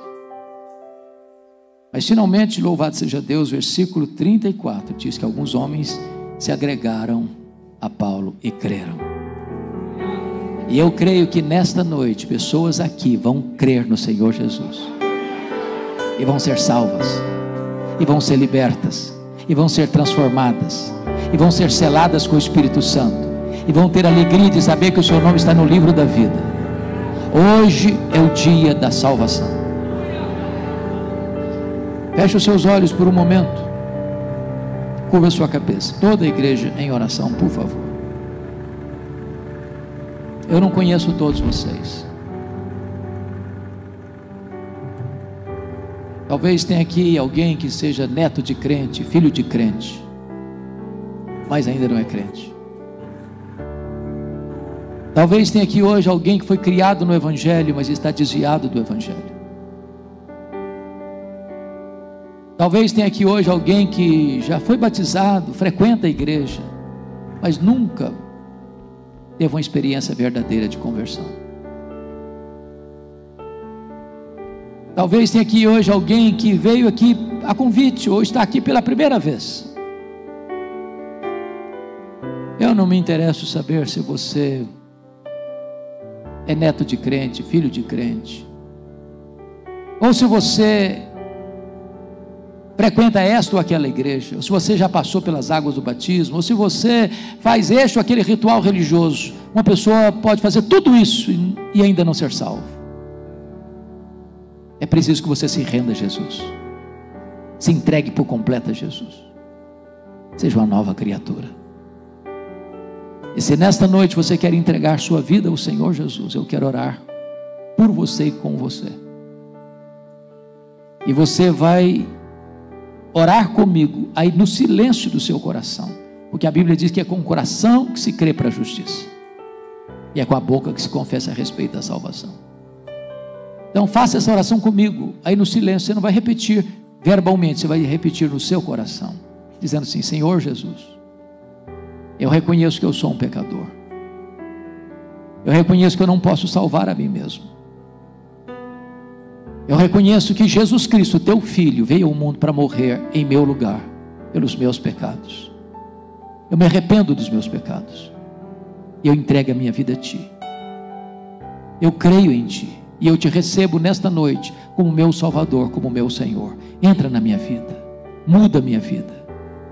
Mas finalmente, louvado seja Deus, versículo 34 diz que alguns homens se agregaram a Paulo e creram. E eu creio que nesta noite pessoas aqui vão crer no Senhor Jesus e vão ser salvas, e vão ser libertas, e vão ser transformadas, e vão ser seladas com o Espírito Santo, e vão ter alegria de saber que o seu nome está no livro da vida. Hoje é o dia da salvação. Feche os seus olhos por um momento, curva a sua cabeça, toda a igreja em oração, por favor. Eu não conheço todos vocês. Talvez tenha aqui alguém que seja neto de crente, filho de crente, mas ainda não é crente. Talvez tenha aqui hoje alguém que foi criado no Evangelho, mas está desviado do Evangelho. Talvez tenha aqui hoje alguém que já foi batizado, frequenta a igreja, mas nunca teve uma experiência verdadeira de conversão. Talvez tenha aqui hoje alguém que veio aqui a convite, ou está aqui pela primeira vez. Eu não me interesso saber se você é neto de crente, filho de crente, ou se você frequenta esta ou aquela igreja, ou se você já passou pelas águas do batismo, ou se você faz este ou aquele ritual religioso. Uma pessoa pode fazer tudo isso e ainda não ser salvo. É preciso que você se renda a Jesus, se entregue por completo a Jesus, seja uma nova criatura. E se nesta noite você quer entregar sua vida ao Senhor Jesus, eu quero orar por você e com você. E você vai orar comigo aí no silêncio do seu coração, porque a Bíblia diz que é com o coração que se crê para a justiça, e é com a boca que se confessa a respeito da salvação. Então faça essa oração comigo aí no silêncio. Você não vai repetir verbalmente, você vai repetir no seu coração, dizendo assim: Senhor Jesus, eu reconheço que eu sou um pecador, eu reconheço que eu não posso salvar a mim mesmo, eu reconheço que Jesus Cristo, teu Filho, veio ao mundo para morrer em meu lugar, pelos meus pecados. Eu me arrependo dos meus pecados, e eu entrego a minha vida a Ti. Eu creio em Ti, e eu Te recebo nesta noite como meu Salvador, como meu Senhor. Entra na minha vida, muda a minha vida,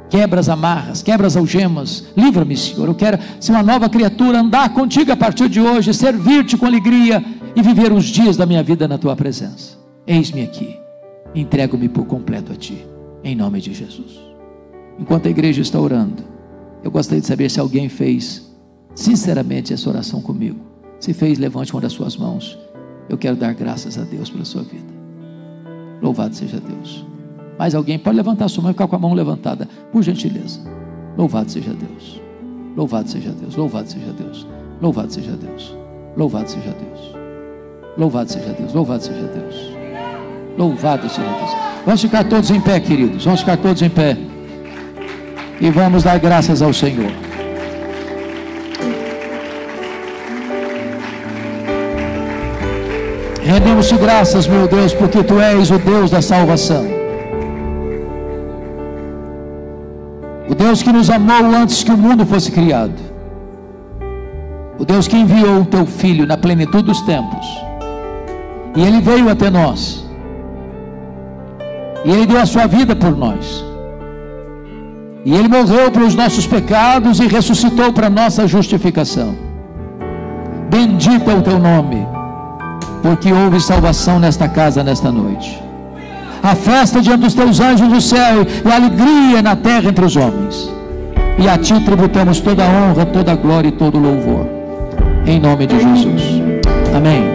quebra as amarras, quebra as algemas, livra-me, Senhor. Eu quero ser uma nova criatura, andar contigo a partir de hoje, servir-te com alegria e viver os dias da minha vida na Tua presença. Eis-me aqui, entrego-me por completo a Ti, em nome de Jesus. Enquanto a igreja está orando, eu gostaria de saber se alguém fez sinceramente essa oração comigo. Se fez, levante uma das suas mãos. Eu quero dar graças a Deus pela sua vida. Louvado seja Deus. Mais alguém pode levantar a sua mão e ficar com a mão levantada, por gentileza. Louvado seja Deus. Louvado seja Deus. Louvado seja Deus. Louvado seja Deus. Louvado seja Deus. Louvado seja Deus. Louvado seja Deus. Louvado seja Deus. Vamos ficar todos em pé, queridos. Vamos ficar todos em pé. E vamos dar graças ao Senhor. Rendemos-te graças, meu Deus, porque Tu és o Deus da salvação. O Deus que nos amou antes que o mundo fosse criado. O Deus que enviou o Teu Filho na plenitude dos tempos. E Ele veio até nós. E Ele deu a sua vida por nós. E Ele morreu pelos nossos pecados e ressuscitou para nossa justificação. Bendito é o Teu nome, porque houve salvação nesta casa, nesta noite. A festa diante dos Teus anjos no céu e a alegria na terra entre os homens. E a Ti tributamos toda a honra, toda a glória e todo o louvor. Em nome de Jesus. Amém.